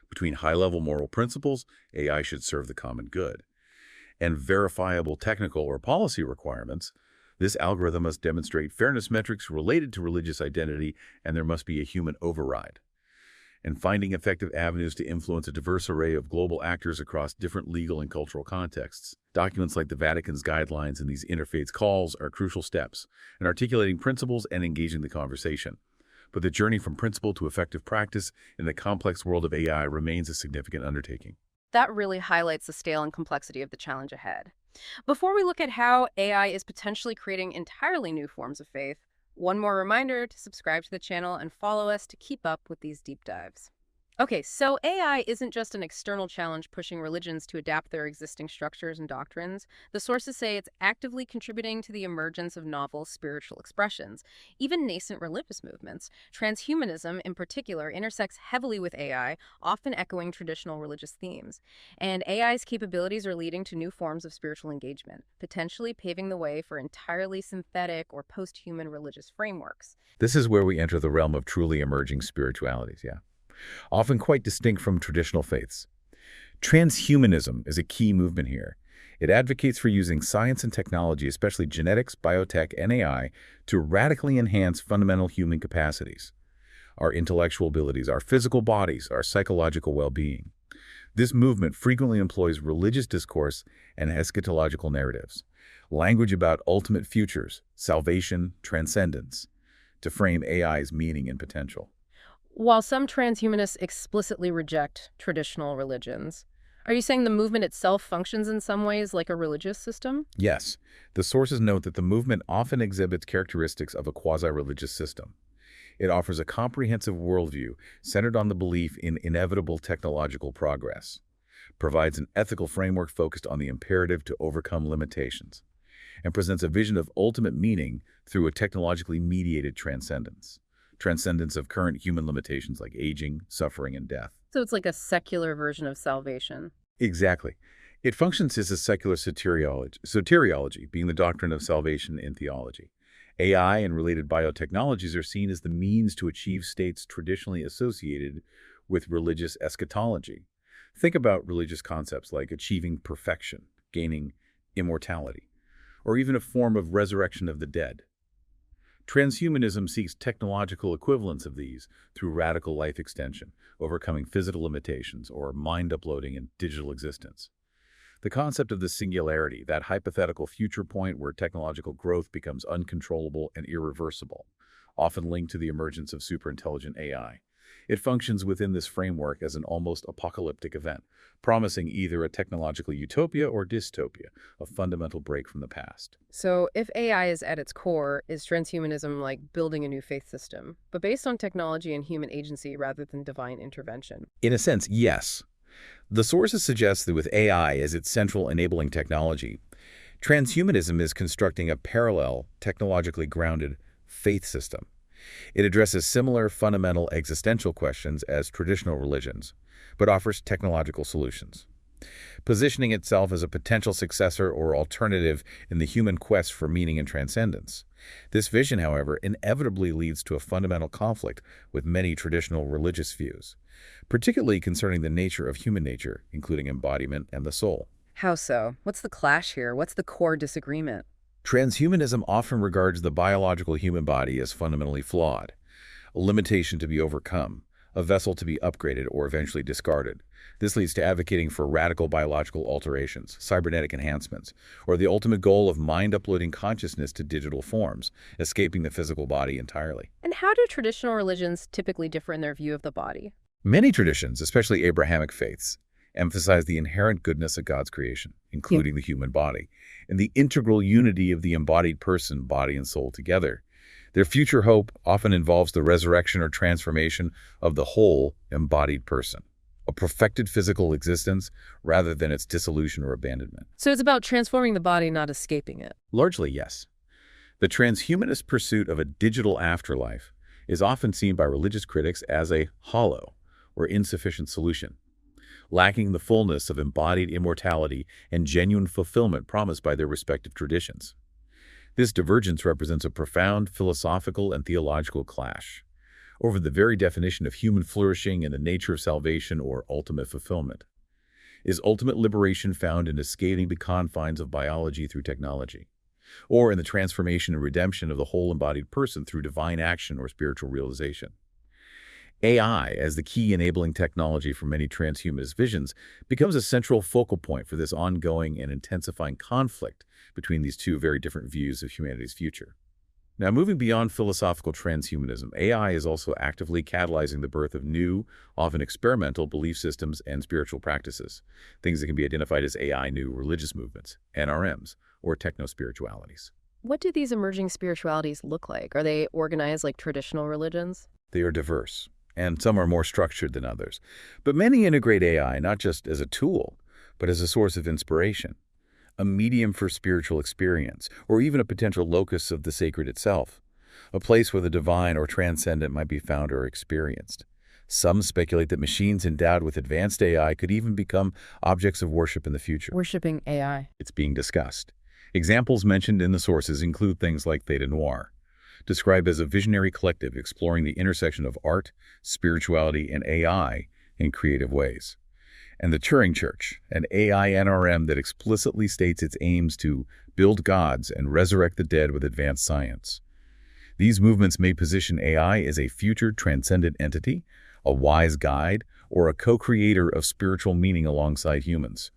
Between high-level moral principles, AI should serve the common good, and verifiable technical or policy requirements, this algorithm must demonstrate fairness metrics related to religious identity, and there must be a human override. And finding effective avenues to influence a diverse array of global actors across different legal and cultural contexts. Documents like the Vatican's guidelines and these interfaith calls are crucial steps in articulating principles and engaging the conversation. But the journey from principle to effective practice in the complex world of AI remains a significant undertaking. That really highlights the scale and complexity of the challenge ahead. Before we look at how AI is potentially creating entirely new forms of faith, one more reminder to subscribe to the channel and follow us to keep up with these deep dives. Okay, so AI isn't just an external challenge pushing religions to adapt their existing structures and doctrines. The sources say it's actively contributing to the emergence of novel spiritual expressions, even nascent religious movements. Transhumanism, in particular, intersects heavily with AI, often echoing traditional religious themes. And AI's capabilities are leading to new forms of spiritual engagement, potentially paving the way for entirely synthetic or post-human religious frameworks. This is where we enter the realm of truly emerging spiritualities, often quite distinct from traditional faiths. Transhumanism is a key movement here. It advocates for using science and technology, especially genetics, biotech, and AI, to radically enhance fundamental human capacities, our intellectual abilities, our physical bodies, our psychological well-being. This movement frequently employs religious discourse and eschatological narratives, language about ultimate futures, salvation, transcendence, to frame AI's meaning and potential. While some transhumanists explicitly reject traditional religions, are you saying the movement itself functions in some ways like a religious system? Yes, the sources note that the movement often exhibits characteristics of a quasi-religious system. It offers a comprehensive worldview centered on the belief in inevitable technological progress, provides an ethical framework focused on the imperative to overcome limitations, and presents a vision of ultimate meaning through a technologically mediated transcendence of current human limitations like aging, suffering, and death. So it's like a secular version of salvation. Exactly. It functions as a secular soteriology, being the doctrine of salvation in theology. AI and related biotechnologies are seen as the means to achieve states traditionally associated with religious eschatology. Think about religious concepts like achieving perfection, gaining immortality, or even a form of resurrection of the dead. Transhumanism seeks technological equivalents of these through radical life extension, overcoming physical limitations, or mind uploading in digital existence. The concept of the singularity, that hypothetical future point where technological growth becomes uncontrollable and irreversible, often linked to the emergence of superintelligent AI. It functions within this framework as an almost apocalyptic event, promising either a technological utopia or dystopia, a fundamental break from the past. So if AI is at its core, is transhumanism like building a new faith system, but based on technology and human agency rather than divine intervention? In a sense, yes. The sources suggest that with AI as its central enabling technology, transhumanism is constructing a parallel, technologically grounded faith system. It addresses similar fundamental existential questions as traditional religions, but offers technological solutions, positioning itself as a potential successor or alternative in the human quest for meaning and transcendence. This vision, however, inevitably leads to a fundamental conflict with many traditional religious views, particularly concerning the nature of human nature, including embodiment and the soul. How so? What's the clash here? What's the core disagreement? Transhumanism often regards the biological human body as fundamentally flawed, a limitation to be overcome, a vessel to be upgraded or eventually discarded. This leads to advocating for radical biological alterations, cybernetic enhancements, or the ultimate goal of mind-uploading consciousness to digital forms, escaping the physical body entirely. And how do traditional religions typically differ in their view of the body? Many traditions, especially Abrahamic faiths, emphasize the inherent goodness of God's creation, including the human body, and the integral unity of the embodied person, body and soul together. Their future hope often involves the resurrection or transformation of the whole embodied person, a perfected physical existence rather than its dissolution or abandonment. So it's about transforming the body, not escaping it. Largely, yes. The transhumanist pursuit of a digital afterlife is often seen by religious critics as a hollow or insufficient solution, lacking the fullness of embodied immortality and genuine fulfillment promised by their respective traditions. This divergence represents a profound philosophical and theological clash over the very definition of human flourishing and the nature of salvation or ultimate fulfillment. Is ultimate liberation found in escaping the confines of biology through technology, or in the transformation and redemption of the whole embodied person through divine action or spiritual realization? AI, as the key enabling technology for many transhumanist visions, becomes a central focal point for this ongoing and intensifying conflict between these two very different views of humanity's future. Now, moving beyond philosophical transhumanism, AI is also actively catalyzing the birth of new, often experimental belief systems and spiritual practices, things that can be identified as AI new religious movements, NRMs, or techno-spiritualities. What do these emerging spiritualities look like? Are they organized like traditional religions? They are diverse, and some are more structured than others. But many integrate AI not just as a tool, but as a source of inspiration, a medium for spiritual experience, or even a potential locus of the sacred itself, a place where the divine or transcendent might be found or experienced. Some speculate that machines endowed with advanced AI could even become objects of worship in the future. Worshipping AI. It's being discussed. Examples mentioned in the sources include things like Theta Noir, described as a visionary collective exploring the intersection of art, spirituality, and AI in creative ways, and the Turing Church, an AI NRM that explicitly states its aims to build gods and resurrect the dead with advanced science. These movements may position AI as a future transcendent entity, a wise guide, or a co-creator of spiritual meaning alongside humans.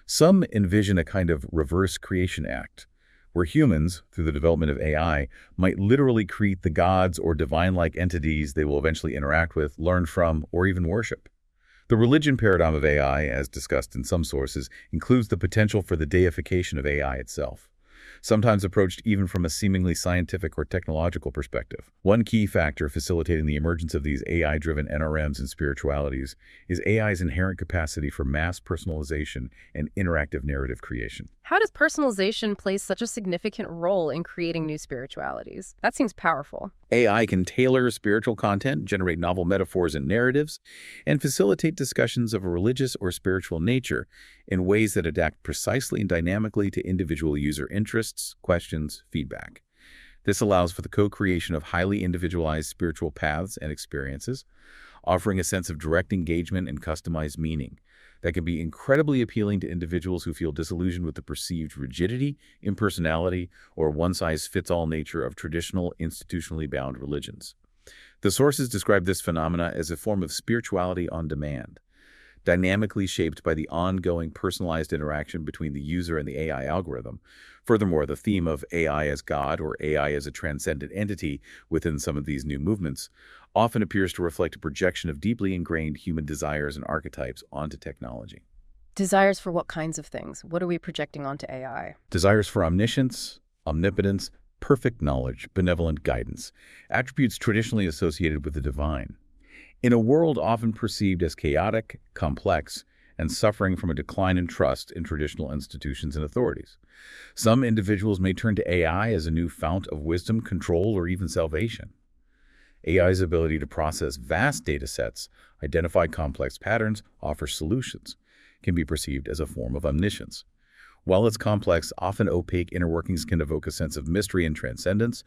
Some envision a kind of reverse creation act, where humans, through the development of AI, might literally create the gods or divine-like entities they will eventually interact with, learn from, or even worship. The religion paradigm of AI, as discussed in some sources, includes the potential for the deification of AI itself, sometimes approached even from a seemingly scientific or technological perspective. One key factor facilitating the emergence of these AI-driven NRMs and spiritualities is AI's inherent capacity for mass personalization and interactive narrative creation. How does personalization play such a significant role in creating new spiritualities? That seems powerful. AI can tailor spiritual content, generate novel metaphors and narratives, and facilitate discussions of a religious or spiritual nature in ways that adapt precisely and dynamically to individual user interests, questions, feedback. This allows for the co-creation of highly individualized spiritual paths and experiences, offering a sense of direct engagement and customized meaning that can be incredibly appealing to individuals who feel disillusioned with the perceived rigidity, impersonality, or one-size-fits-all nature of traditional, institutionally bound religions. The sources describe this phenomena as a form of spirituality on demand, dynamically shaped by the ongoing personalized interaction between the user and the AI algorithm. Furthermore, the theme of AI as God or AI as a transcendent entity within some of these new movements often appears to reflect a projection of deeply ingrained human desires and archetypes onto technology. Desires for what kinds of things? What are we projecting onto AI? Desires for omniscience, omnipotence, perfect knowledge, benevolent guidance, attributes traditionally associated with the divine. In a world often perceived as chaotic, complex, and suffering from a decline in trust in traditional institutions and authorities, some individuals may turn to AI as a new fount of wisdom, control, or even salvation. AI's ability to process vast data sets, identify complex patterns, offer solutions, can be perceived as a form of omniscience, While its complex, often opaque inner workings can evoke a sense of mystery and transcendence,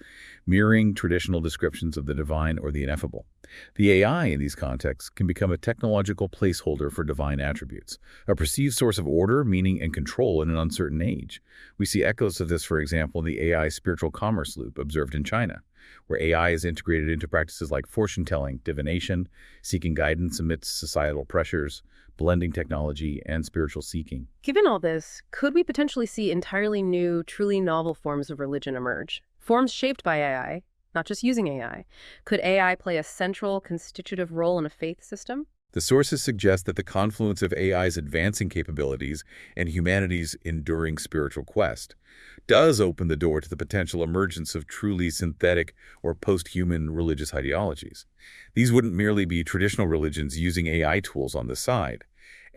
mirroring traditional descriptions of the divine or the ineffable. The AI in these contexts can become a technological placeholder for divine attributes, a perceived source of order, meaning, and control in an uncertain age. We see echoes of this, for example, in the AI spiritual commerce loop observed in China, where AI is integrated into practices like fortune-telling, divination, seeking guidance amidst societal pressures, blending technology and spiritual seeking. Given all this, could we potentially see entirely new, truly novel forms of religion emerge? Forms shaped by AI, not just using AI. Could AI play a central, constitutive role in a faith system? The sources suggest that the confluence of AI's advancing capabilities and humanity's enduring spiritual quest does open the door to the potential emergence of truly synthetic or post-human religious ideologies. These wouldn't merely be traditional religions using AI tools on the side.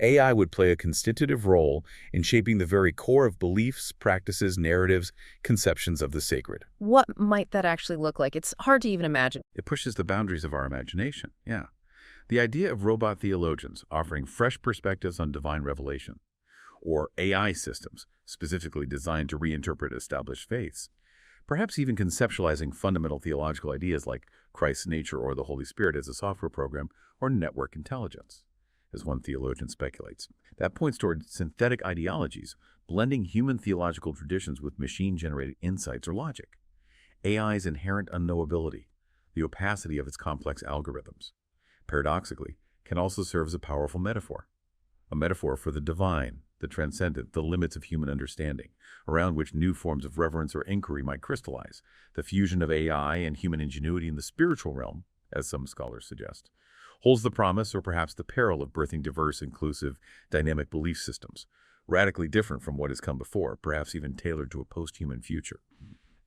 AI would play a constitutive role in shaping the very core of beliefs, practices, narratives, conceptions of the sacred. What might that actually look like? It's hard to even imagine. It pushes the boundaries of our imagination, yeah. The idea of robot theologians offering fresh perspectives on divine revelation, or AI systems specifically designed to reinterpret established faiths, perhaps even conceptualizing fundamental theological ideas like Christ's nature or the Holy Spirit as a software program or network intelligence, as one theologian speculates. That points toward synthetic ideologies, blending human theological traditions with machine-generated insights or logic. AI's inherent unknowability, the opacity of its complex algorithms, paradoxically, can also serve as a powerful metaphor. A metaphor for the divine, the transcendent, the limits of human understanding, around which new forms of reverence or inquiry might crystallize. The fusion of AI and human ingenuity in the spiritual realm, as some scholars suggest, holds the promise or perhaps the peril of birthing diverse, inclusive, dynamic belief systems, radically different from what has come before, perhaps even tailored to a post-human future.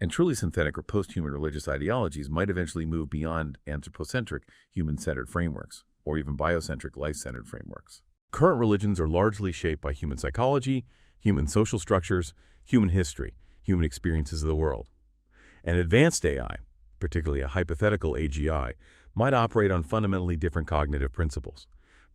And truly synthetic or post-human religious ideologies might eventually move beyond anthropocentric, human-centered frameworks, or even biocentric, life-centered frameworks. Current religions are largely shaped by human psychology, human social structures, human history, human experiences of the world. An advanced AI, particularly a hypothetical AGI, might operate on fundamentally different cognitive principles,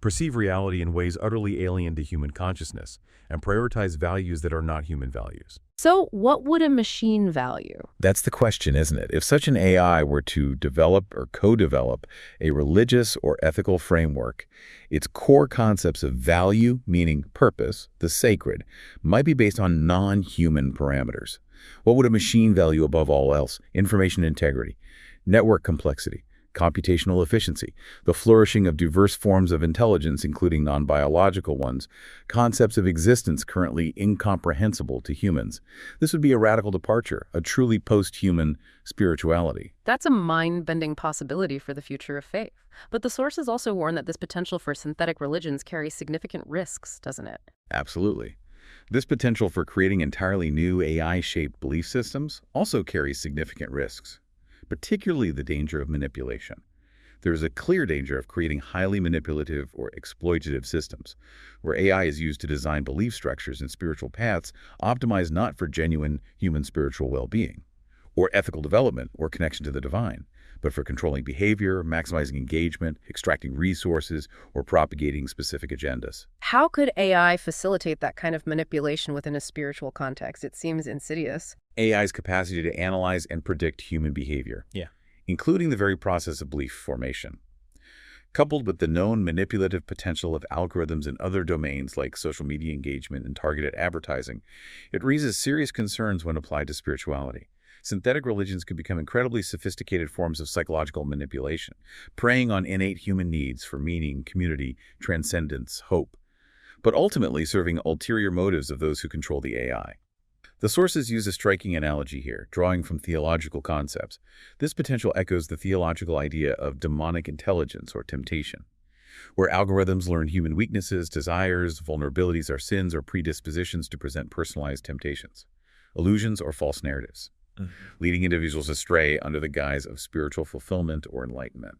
perceive reality in ways utterly alien to human consciousness, and prioritize values that are not human values. So what would a machine value? That's the question, isn't it? If such an AI were to develop or co-develop a religious or ethical framework, its core concepts of value, meaning purpose, the sacred, might be based on non-human parameters. What would a machine value above all else? Information integrity, network complexity, computational efficiency, the flourishing of diverse forms of intelligence, including non-biological ones, concepts of existence currently incomprehensible to humans. This would be a radical departure, a truly post-human spirituality. That's a mind-bending possibility for the future of faith. But the sources also warn that this potential for synthetic religions carries significant risks, doesn't it? Absolutely. This potential for creating entirely new AI-shaped belief systems also carries significant risks, particularly the danger of manipulation. There is a clear danger of creating highly manipulative or exploitative systems, where AI is used to design belief structures and spiritual paths optimized not for genuine human spiritual well-being, or ethical development or connection to the divine, but for controlling behavior, maximizing engagement, extracting resources, or propagating specific agendas. How could AI facilitate that kind of manipulation within a spiritual context? It seems insidious. AI's capacity to analyze and predict human behavior, including the very process of belief formation. Coupled with the known manipulative potential of algorithms in other domains like social media engagement and targeted advertising, it raises serious concerns when applied to spirituality. Synthetic religions could become incredibly sophisticated forms of psychological manipulation, preying on innate human needs for meaning, community, transcendence, hope, but ultimately serving ulterior motives of those who control the AI. The sources use a striking analogy here, drawing from theological concepts. This potential echoes the theological idea of demonic intelligence or temptation, where algorithms learn human weaknesses, desires, vulnerabilities, our sins, or predispositions to present personalized temptations, illusions, or false narratives, leading individuals astray under the guise of spiritual fulfillment or enlightenment.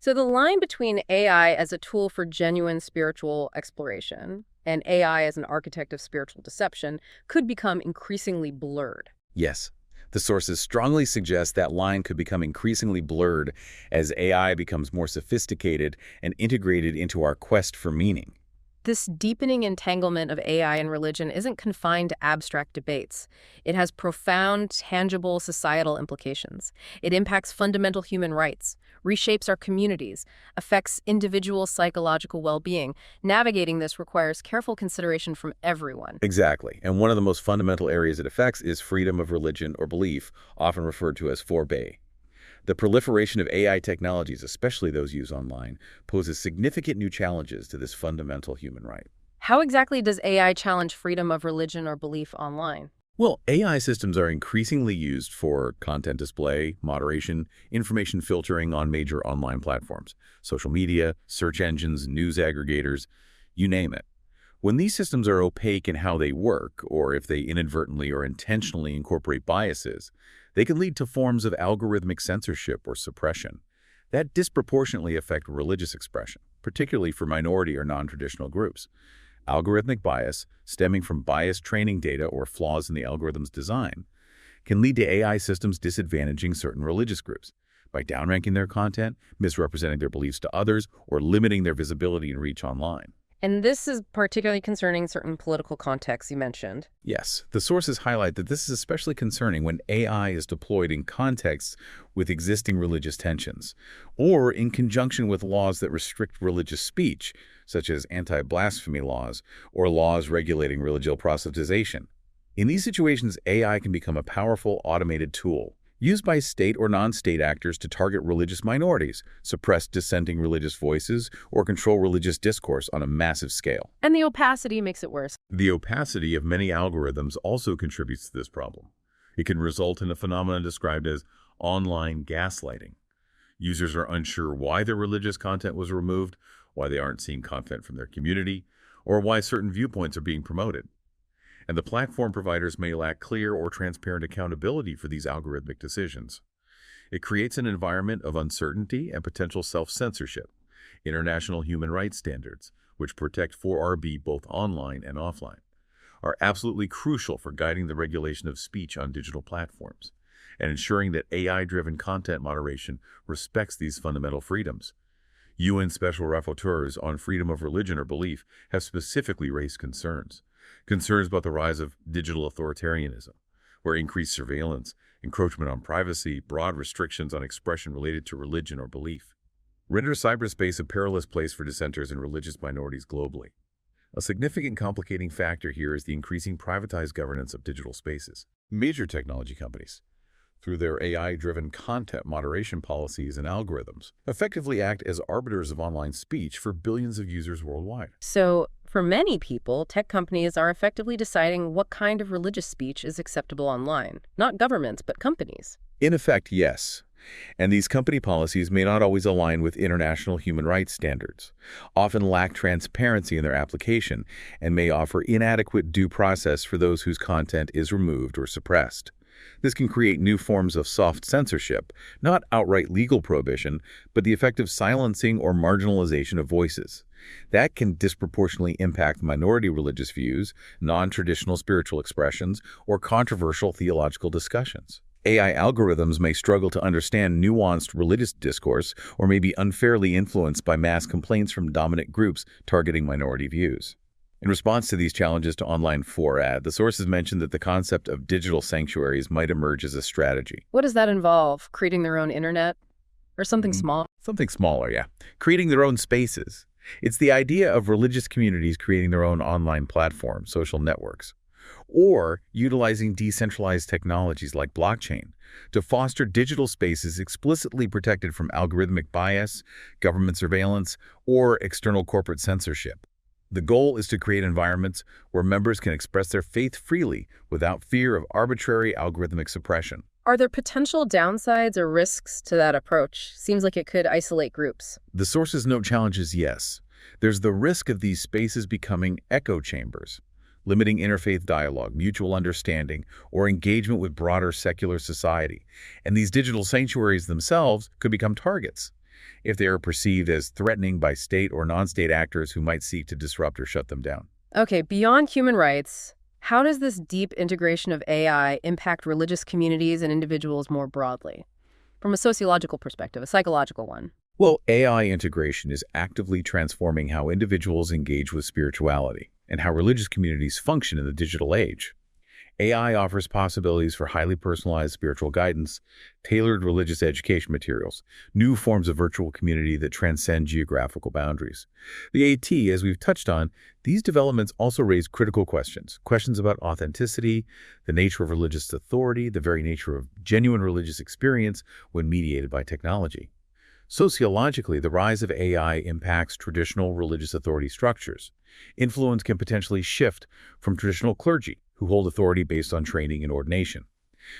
So the line between AI as a tool for genuine spiritual exploration and AI as an architect of spiritual deception could become increasingly blurred. Yes, the sources strongly suggest that line could become increasingly blurred as AI becomes more sophisticated and integrated into our quest for meaning. This deepening entanglement of AI and religion isn't confined to abstract debates. It has profound, tangible societal implications. It impacts fundamental human rights, reshapes our communities, affects individual psychological well-being. Navigating this requires careful consideration from everyone. Exactly. And one of the most fundamental areas it affects is freedom of religion or belief, often referred to as forbay. The proliferation of AI technologies, especially those used online, poses significant new challenges to this fundamental human right. How exactly does AI challenge freedom of religion or belief online? Well, AI systems are increasingly used for content display, moderation, information filtering on major online platforms, social media, search engines, news aggregators, you name it. When these systems are opaque in how they work, or if they inadvertently or intentionally incorporate biases, they can lead to forms of algorithmic censorship or suppression that disproportionately affect religious expression, particularly for minority or non-traditional groups. Algorithmic bias, stemming from biased training data or flaws in the algorithm's design, can lead to AI systems disadvantaging certain religious groups by downranking their content, misrepresenting their beliefs to others, or limiting their visibility and reach online. And this is particularly concerning certain political contexts you mentioned. Yes, the sources highlight that this is especially concerning when AI is deployed in contexts with existing religious tensions, or in conjunction with laws that restrict religious speech, such as anti-blasphemy laws or laws regulating religious proselytization. In these situations, AI can become a powerful automated tool used by state or non-state actors to target religious minorities, suppress dissenting religious voices, or control religious discourse on a massive scale. And the opacity makes it worse. The opacity of many algorithms also contributes to this problem. It can result in a phenomenon described as online gaslighting. Users are unsure why their religious content was removed, why they aren't seeing content from their community, or why certain viewpoints are being promoted. And the platform providers may lack clear or transparent accountability for these algorithmic decisions. It creates an environment of uncertainty and potential self-censorship. International human rights standards, which protect 4RB both online and offline, are absolutely crucial for guiding the regulation of speech on digital platforms and ensuring that AI-driven content moderation respects these fundamental freedoms. UN Special Rapporteurs on freedom of religion or belief have specifically raised concerns about the rise of digital authoritarianism, where increased surveillance, encroachment on privacy, broad restrictions on expression related to religion or belief, render cyberspace a perilous place for dissenters and religious minorities globally. A significant complicating factor here is the increasing privatized governance of digital spaces. Major technology companies, through their AI-driven content moderation policies and algorithms, effectively act as arbiters of online speech for billions of users worldwide. So, for many people, tech companies are effectively deciding what kind of religious speech is acceptable online. Not governments, but companies. In effect, yes. And these company policies may not always align with international human rights standards, often lack transparency in their application, and may offer inadequate due process for those whose content is removed or suppressed. This can create new forms of soft censorship, not outright legal prohibition, but the effective silencing or marginalization of voices. That can disproportionately impact minority religious views, non-traditional spiritual expressions, or controversial theological discussions. AI algorithms may struggle to understand nuanced religious discourse or may be unfairly influenced by mass complaints from dominant groups targeting minority views. In response to these challenges to online 4ad, the sources mentioned that the concept of digital sanctuaries might emerge as a strategy. What does that involve? Creating their own internet? Or something small? Something smaller, yeah. Creating their own spaces. It's the idea of religious communities creating their own online platforms, social networks, or utilizing decentralized technologies like blockchain to foster digital spaces explicitly protected from algorithmic bias, government surveillance, or external corporate censorship. The goal is to create environments where members can express their faith freely without fear of arbitrary algorithmic suppression. Are there potential downsides or risks to that approach? Seems like it could isolate groups. The sources note challenges, yes. There's the risk of these spaces becoming echo chambers, limiting interfaith dialogue, mutual understanding, or engagement with broader secular society. And these digital sanctuaries themselves could become targets if they are perceived as threatening by state or non-state actors who might seek to disrupt or shut them down. Okay, beyond human rights, how does this deep integration of AI impact religious communities and individuals more broadly? From a sociological perspective, a psychological one. Well, AI integration is actively transforming how individuals engage with spirituality and how religious communities function in the digital age. AI offers possibilities for highly personalized spiritual guidance, tailored religious education materials, new forms of virtual community that transcend geographical boundaries. The AT, as we've touched on, these developments also raise critical questions. Questions about authenticity, the nature of religious authority, the very nature of genuine religious experience when mediated by technology. Sociologically, the rise of AI impacts traditional religious authority structures. Influence can potentially shift from traditional clergy, who hold authority based on training and ordination,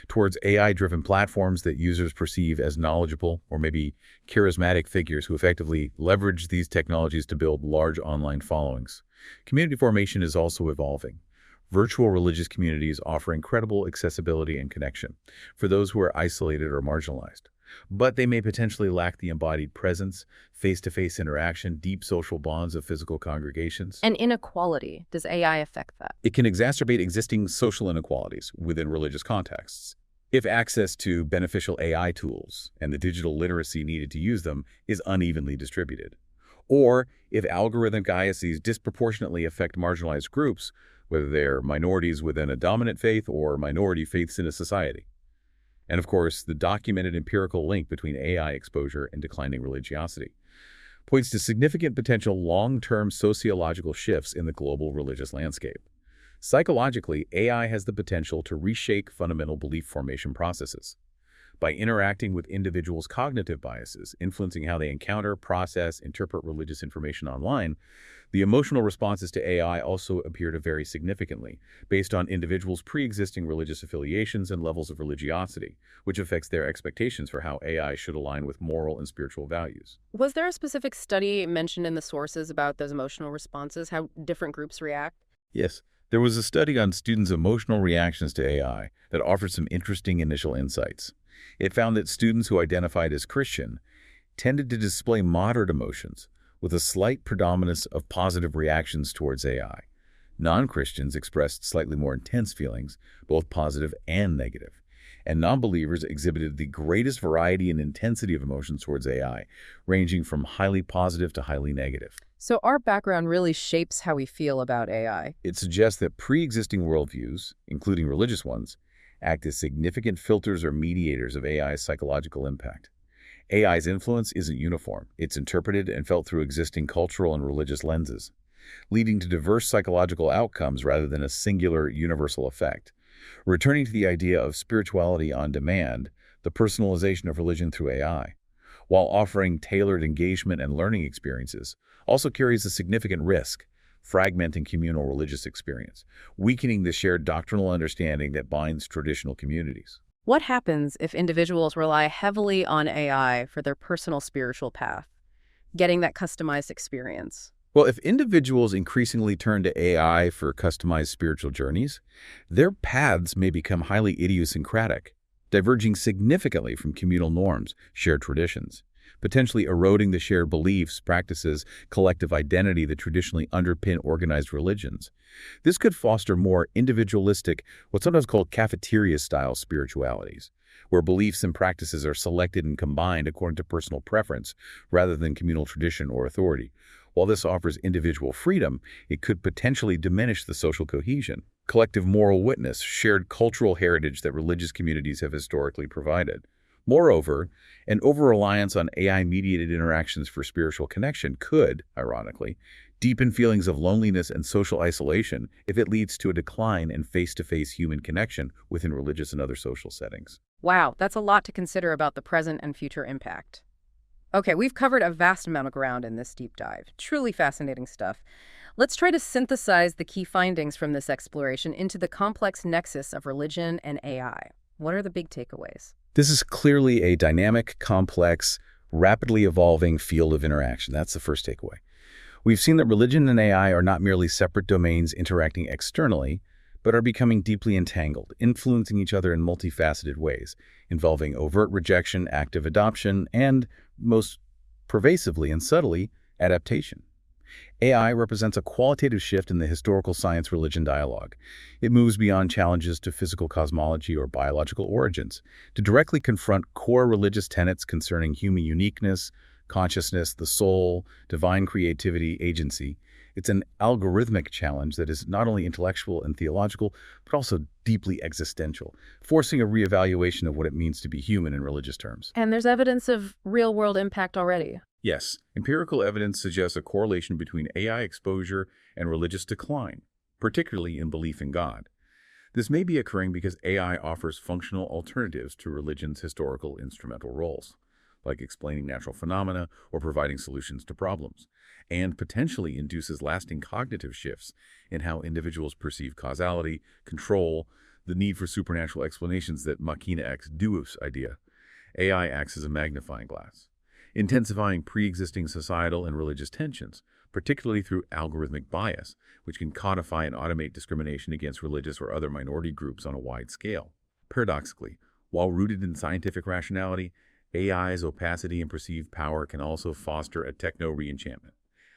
towards AI-driven platforms that users perceive as knowledgeable or maybe charismatic figures who effectively leverage these technologies to build large online followings. Community formation is also evolving. Virtual religious communities offer incredible accessibility and connection for those who are isolated or marginalized. But they may potentially lack the embodied presence, face-to-face interaction, deep social bonds of physical congregations. And inequality, does AI affect that? It can exacerbate existing social inequalities within religious contexts. If access to beneficial AI tools and the digital literacy needed to use them is unevenly distributed. Or if algorithmic biases disproportionately affect marginalized groups, whether they're minorities within a dominant faith or minority faiths in a society. And of course, the documented empirical link between AI exposure and declining religiosity points to significant potential long-term sociological shifts in the global religious landscape. Psychologically, AI has the potential to reshape fundamental belief formation processes. By interacting with individuals' cognitive biases, influencing how they encounter, process, interpret religious information online, the emotional responses to AI also appear to vary significantly based on individuals' pre-existing religious affiliations and levels of religiosity, which affects their expectations for how AI should align with moral and spiritual values. Was there a specific study mentioned in the sources about those emotional responses, how different groups react? Yes, there was a study on students' emotional reactions to AI that offered some interesting initial insights. It found that students who identified as Christian tended to display moderate emotions, with a slight predominance of positive reactions towards AI. Non-Christians expressed slightly more intense feelings, both positive and negative. And non-believers exhibited the greatest variety and intensity of emotions towards AI, ranging from highly positive to highly negative. So our background really shapes how we feel about AI. It suggests that pre-existing worldviews, including religious ones, act as significant filters or mediators of AI's psychological impact. AI's influence isn't uniform. It's interpreted and felt through existing cultural and religious lenses, leading to diverse psychological outcomes rather than a singular universal effect. Returning to the idea of spirituality on demand, the personalization of religion through AI, while offering tailored engagement and learning experiences, also carries a significant risk, fragmenting communal religious experience, weakening the shared doctrinal understanding that binds traditional communities. What happens if individuals rely heavily on AI for their personal spiritual path, getting that customized experience? Well, if individuals increasingly turn to AI for customized spiritual journeys, their paths may become highly idiosyncratic, diverging significantly from communal norms, shared traditions, potentially eroding the shared beliefs, practices, collective identity that traditionally underpin organized religions. This could foster more individualistic, what's sometimes called cafeteria-style spiritualities, where beliefs and practices are selected and combined according to personal preference rather than communal tradition or authority. While this offers individual freedom, it could potentially diminish the social cohesion, collective moral witness, shared cultural heritage that religious communities have historically provided. Moreover, an over-reliance on AI-mediated interactions for spiritual connection could, ironically, deepen feelings of loneliness and social isolation if it leads to a decline in face-to-face human connection within religious and other social settings. Wow, that's a lot to consider about the present and future impact. Okay, we've covered a vast amount of ground in this deep dive. Truly fascinating stuff. Let's try to synthesize the key findings from this exploration into the complex nexus of religion and AI. What are the big takeaways? This is clearly a dynamic, complex, rapidly evolving field of interaction. That's the first takeaway. We've seen that religion and AI are not merely separate domains interacting externally, but are becoming deeply entangled, influencing each other in multifaceted ways, involving overt rejection, active adoption, and, most pervasively and subtly, adaptation. AI represents a qualitative shift in the historical science-religion dialogue. It moves beyond challenges to physical cosmology or biological origins to directly confront core religious tenets concerning human uniqueness, consciousness, the soul, divine creativity, agency. It's an algorithmic challenge that is not only intellectual and theological, but also deeply existential, forcing a reevaluation of what it means to be human in religious terms. And there's evidence of real-world impact already. Yes, empirical evidence suggests a correlation between AI exposure and religious decline, particularly in belief in God. This may be occurring because AI offers functional alternatives to religion's historical instrumental roles, like explaining natural phenomena or providing solutions to problems, and potentially induces lasting cognitive shifts in how individuals perceive causality, control, the need for supernatural explanations. That Machina x Deus idea. AI acts as a magnifying glass, intensifying pre-existing societal and religious tensions, particularly through algorithmic bias, which can codify and automate discrimination against religious or other minority groups on a wide scale. Paradoxically, while rooted in scientific rationality, AI's opacity and perceived power can also foster a techno-reenchantment,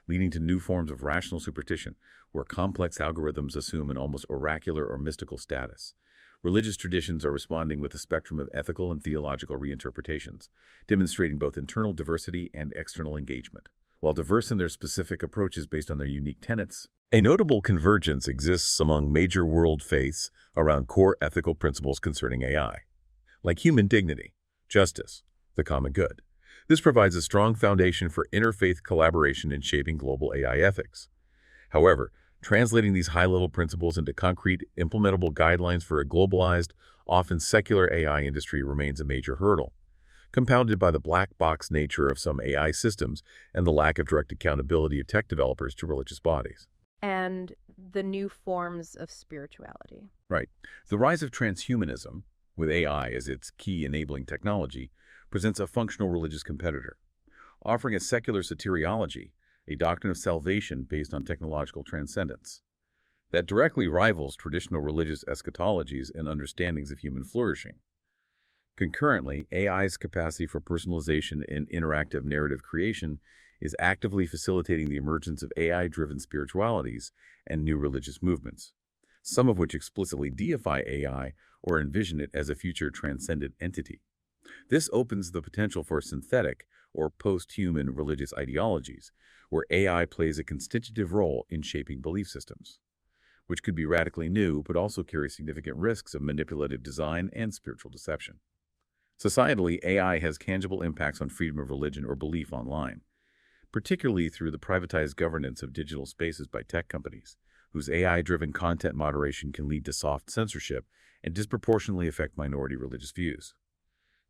leading to new forms of rational superstition, where complex algorithms assume an almost oracular or mystical status. Religious traditions are responding with a spectrum of ethical and theological reinterpretations, demonstrating both internal diversity and external engagement. While diverse in their specific approaches based on their unique tenets, a notable convergence exists among major world faiths around core ethical principles concerning AI, like human dignity, justice, the common good. This provides a strong foundation for interfaith collaboration in shaping global AI ethics. However, translating these high-level principles into concrete, implementable guidelines for a globalized, often secular AI industry remains a major hurdle, compounded by the black box nature of some AI systems and the lack of direct accountability of tech developers to religious bodies. And the new forms of spirituality. Right. The rise of transhumanism, with AI as its key enabling technology, presents a functional religious competitor, offering a secular soteriology, a doctrine of salvation based on technological transcendence, that directly rivals traditional religious eschatologies and understandings of human flourishing. Concurrently, AI's capacity for personalization and interactive narrative creation is actively facilitating the emergence of AI-driven spiritualities and new religious movements, some of which explicitly deify AI or envision it as a future transcendent entity. This opens the potential for synthetic or post-human religious ideologies, where AI plays a constitutive role in shaping belief systems, which could be radically new but also carry significant risks of manipulative design and spiritual deception. Societally, AI has tangible impacts on freedom of religion or belief online, particularly through the privatized governance of digital spaces by tech companies, whose AI-driven content moderation can lead to soft censorship and disproportionately affect minority religious views.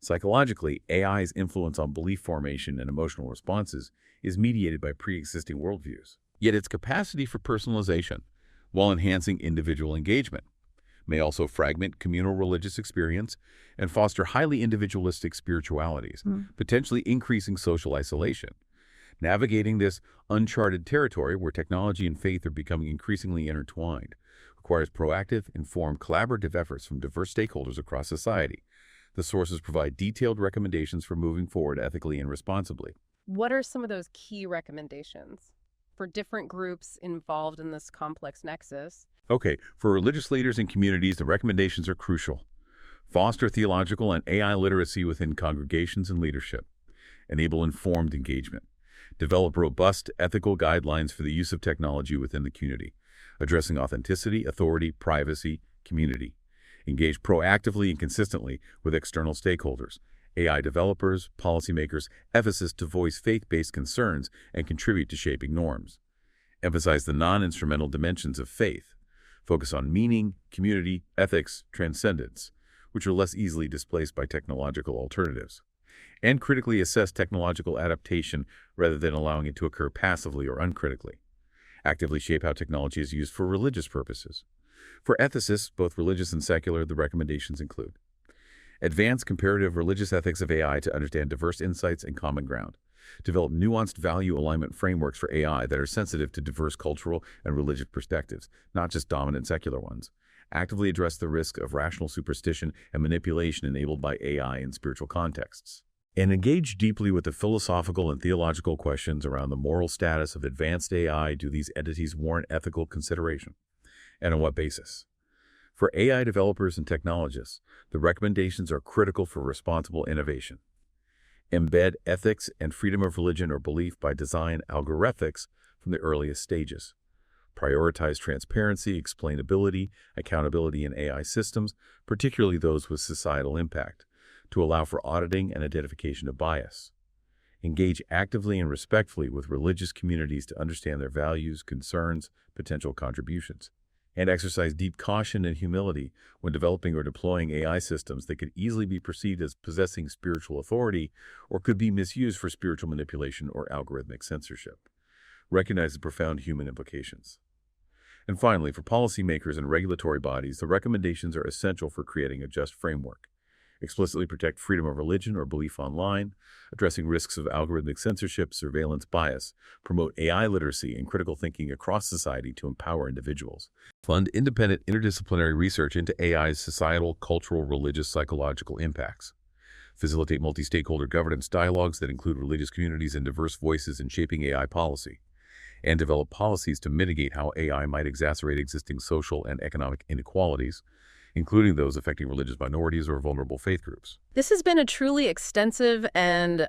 Psychologically, AI's influence on belief formation and emotional responses is mediated by pre-existing worldviews. Yet its capacity for personalization, while enhancing individual engagement, may also fragment communal religious experience and foster highly individualistic spiritualities, potentially increasing social isolation. Navigating this uncharted territory where technology and faith are becoming increasingly intertwined requires proactive, informed, collaborative efforts from diverse stakeholders across society. The sources provide detailed recommendations for moving forward ethically and responsibly. What are some of those key recommendations for different groups involved in this complex nexus? Okay, for religious leaders and communities, the recommendations are crucial. Foster theological and AI literacy within congregations and leadership. Enable informed engagement. Develop robust ethical guidelines for the use of technology within the community, addressing authenticity, authority, privacy, community. Engage proactively and consistently with external stakeholders, AI developers, policymakers, ethicists to voice faith-based concerns and contribute to shaping norms. Emphasize the non-instrumental dimensions of faith. Focus on meaning, community, ethics, transcendence, which are less easily displaced by technological alternatives. And critically assess technological adaptation rather than allowing it to occur passively or uncritically. Actively shape how technology is used for religious purposes. For ethicists, both religious and secular, the recommendations include: advance comparative religious ethics of AI to understand diverse insights and common ground. Develop nuanced value alignment frameworks for AI that are sensitive to diverse cultural and religious perspectives, not just dominant secular ones. Actively address the risk of rational superstition and manipulation enabled by AI in spiritual contexts. And engage deeply with the philosophical and theological questions around the moral status of advanced AI. Do these entities warrant ethical consideration? And on what basis? For AI developers and technologists, the recommendations are critical for responsible innovation. embed ethics and freedom of religion or belief by design algorithmics from the earliest stages, prioritize transparency, explainability, accountability in AI systems, particularly those with societal impact, to allow for auditing and identification of bias. Engage actively and respectfully with religious communities to understand their values, concerns, potential contributions. And exercise deep caution and humility when developing or deploying AI systems that could easily be perceived as possessing spiritual authority or could be misused for spiritual manipulation or algorithmic censorship. Recognize the profound human implications. And finally, for policymakers and regulatory bodies, the recommendations are essential for creating a just framework. Explicitly protect freedom of religion or belief online, addressing risks of algorithmic censorship, surveillance bias, promote AI literacy and critical thinking across society to empower individuals. Fund independent interdisciplinary research into AI's societal, cultural, religious, psychological impacts. Facilitate multi-stakeholder governance dialogues that include religious communities and diverse voices in shaping AI policy. And develop policies to mitigate how AI might exacerbate existing social and economic inequalities, including those affecting religious minorities or vulnerable faith groups. This has been a truly extensive and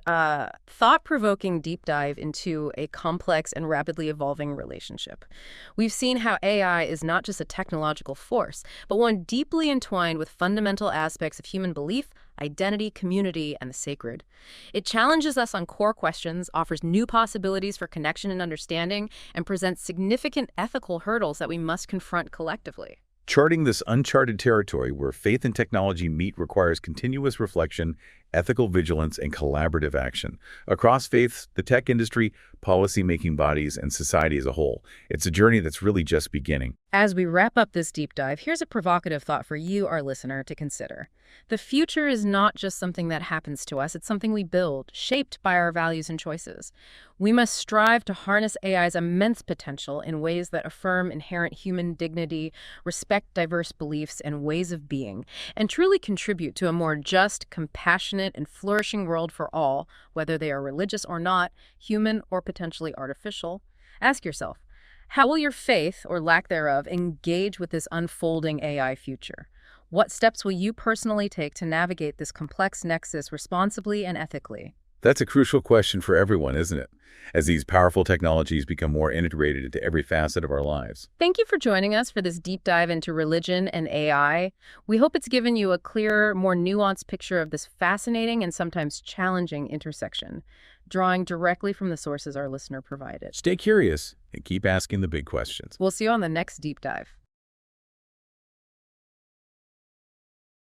thought-provoking deep dive into a complex and rapidly evolving relationship. We've seen how AI is not just a technological force, but one deeply entwined with fundamental aspects of human belief, identity, community, and the sacred. It challenges us on core questions, offers new possibilities for connection and understanding, and presents significant ethical hurdles that we must confront collectively. Charting this uncharted territory where faith and technology meet requires continuous reflection, ethical vigilance, and collaborative action. Across faiths, the tech industry, policy-making bodies, and society as a whole, it's a journey that's really just beginning. As we wrap up this deep dive, here's a provocative thought for you, our listener, to consider. The future is not just something that happens to us, it's something we build, shaped by our values and choices. We must strive to harness AI's immense potential in ways that affirm inherent human dignity, respect diverse beliefs and ways of being, and truly contribute to a more just, compassionate, and flourishing world for all, whether they are religious or not, human or potentially artificial. Ask yourself, how will your faith, or lack thereof, engage with this unfolding AI future? What steps will you personally take to navigate this complex nexus responsibly and ethically? That's a crucial question for everyone, isn't it? As these powerful technologies become more integrated into every facet of our lives. Thank you for joining us for this deep dive into religion and AI. We hope it's given you a clearer, more nuanced picture of this fascinating and sometimes challenging intersection, drawing directly from the sources our listener provided. Stay curious and keep asking the big questions. We'll see you on the next deep dive.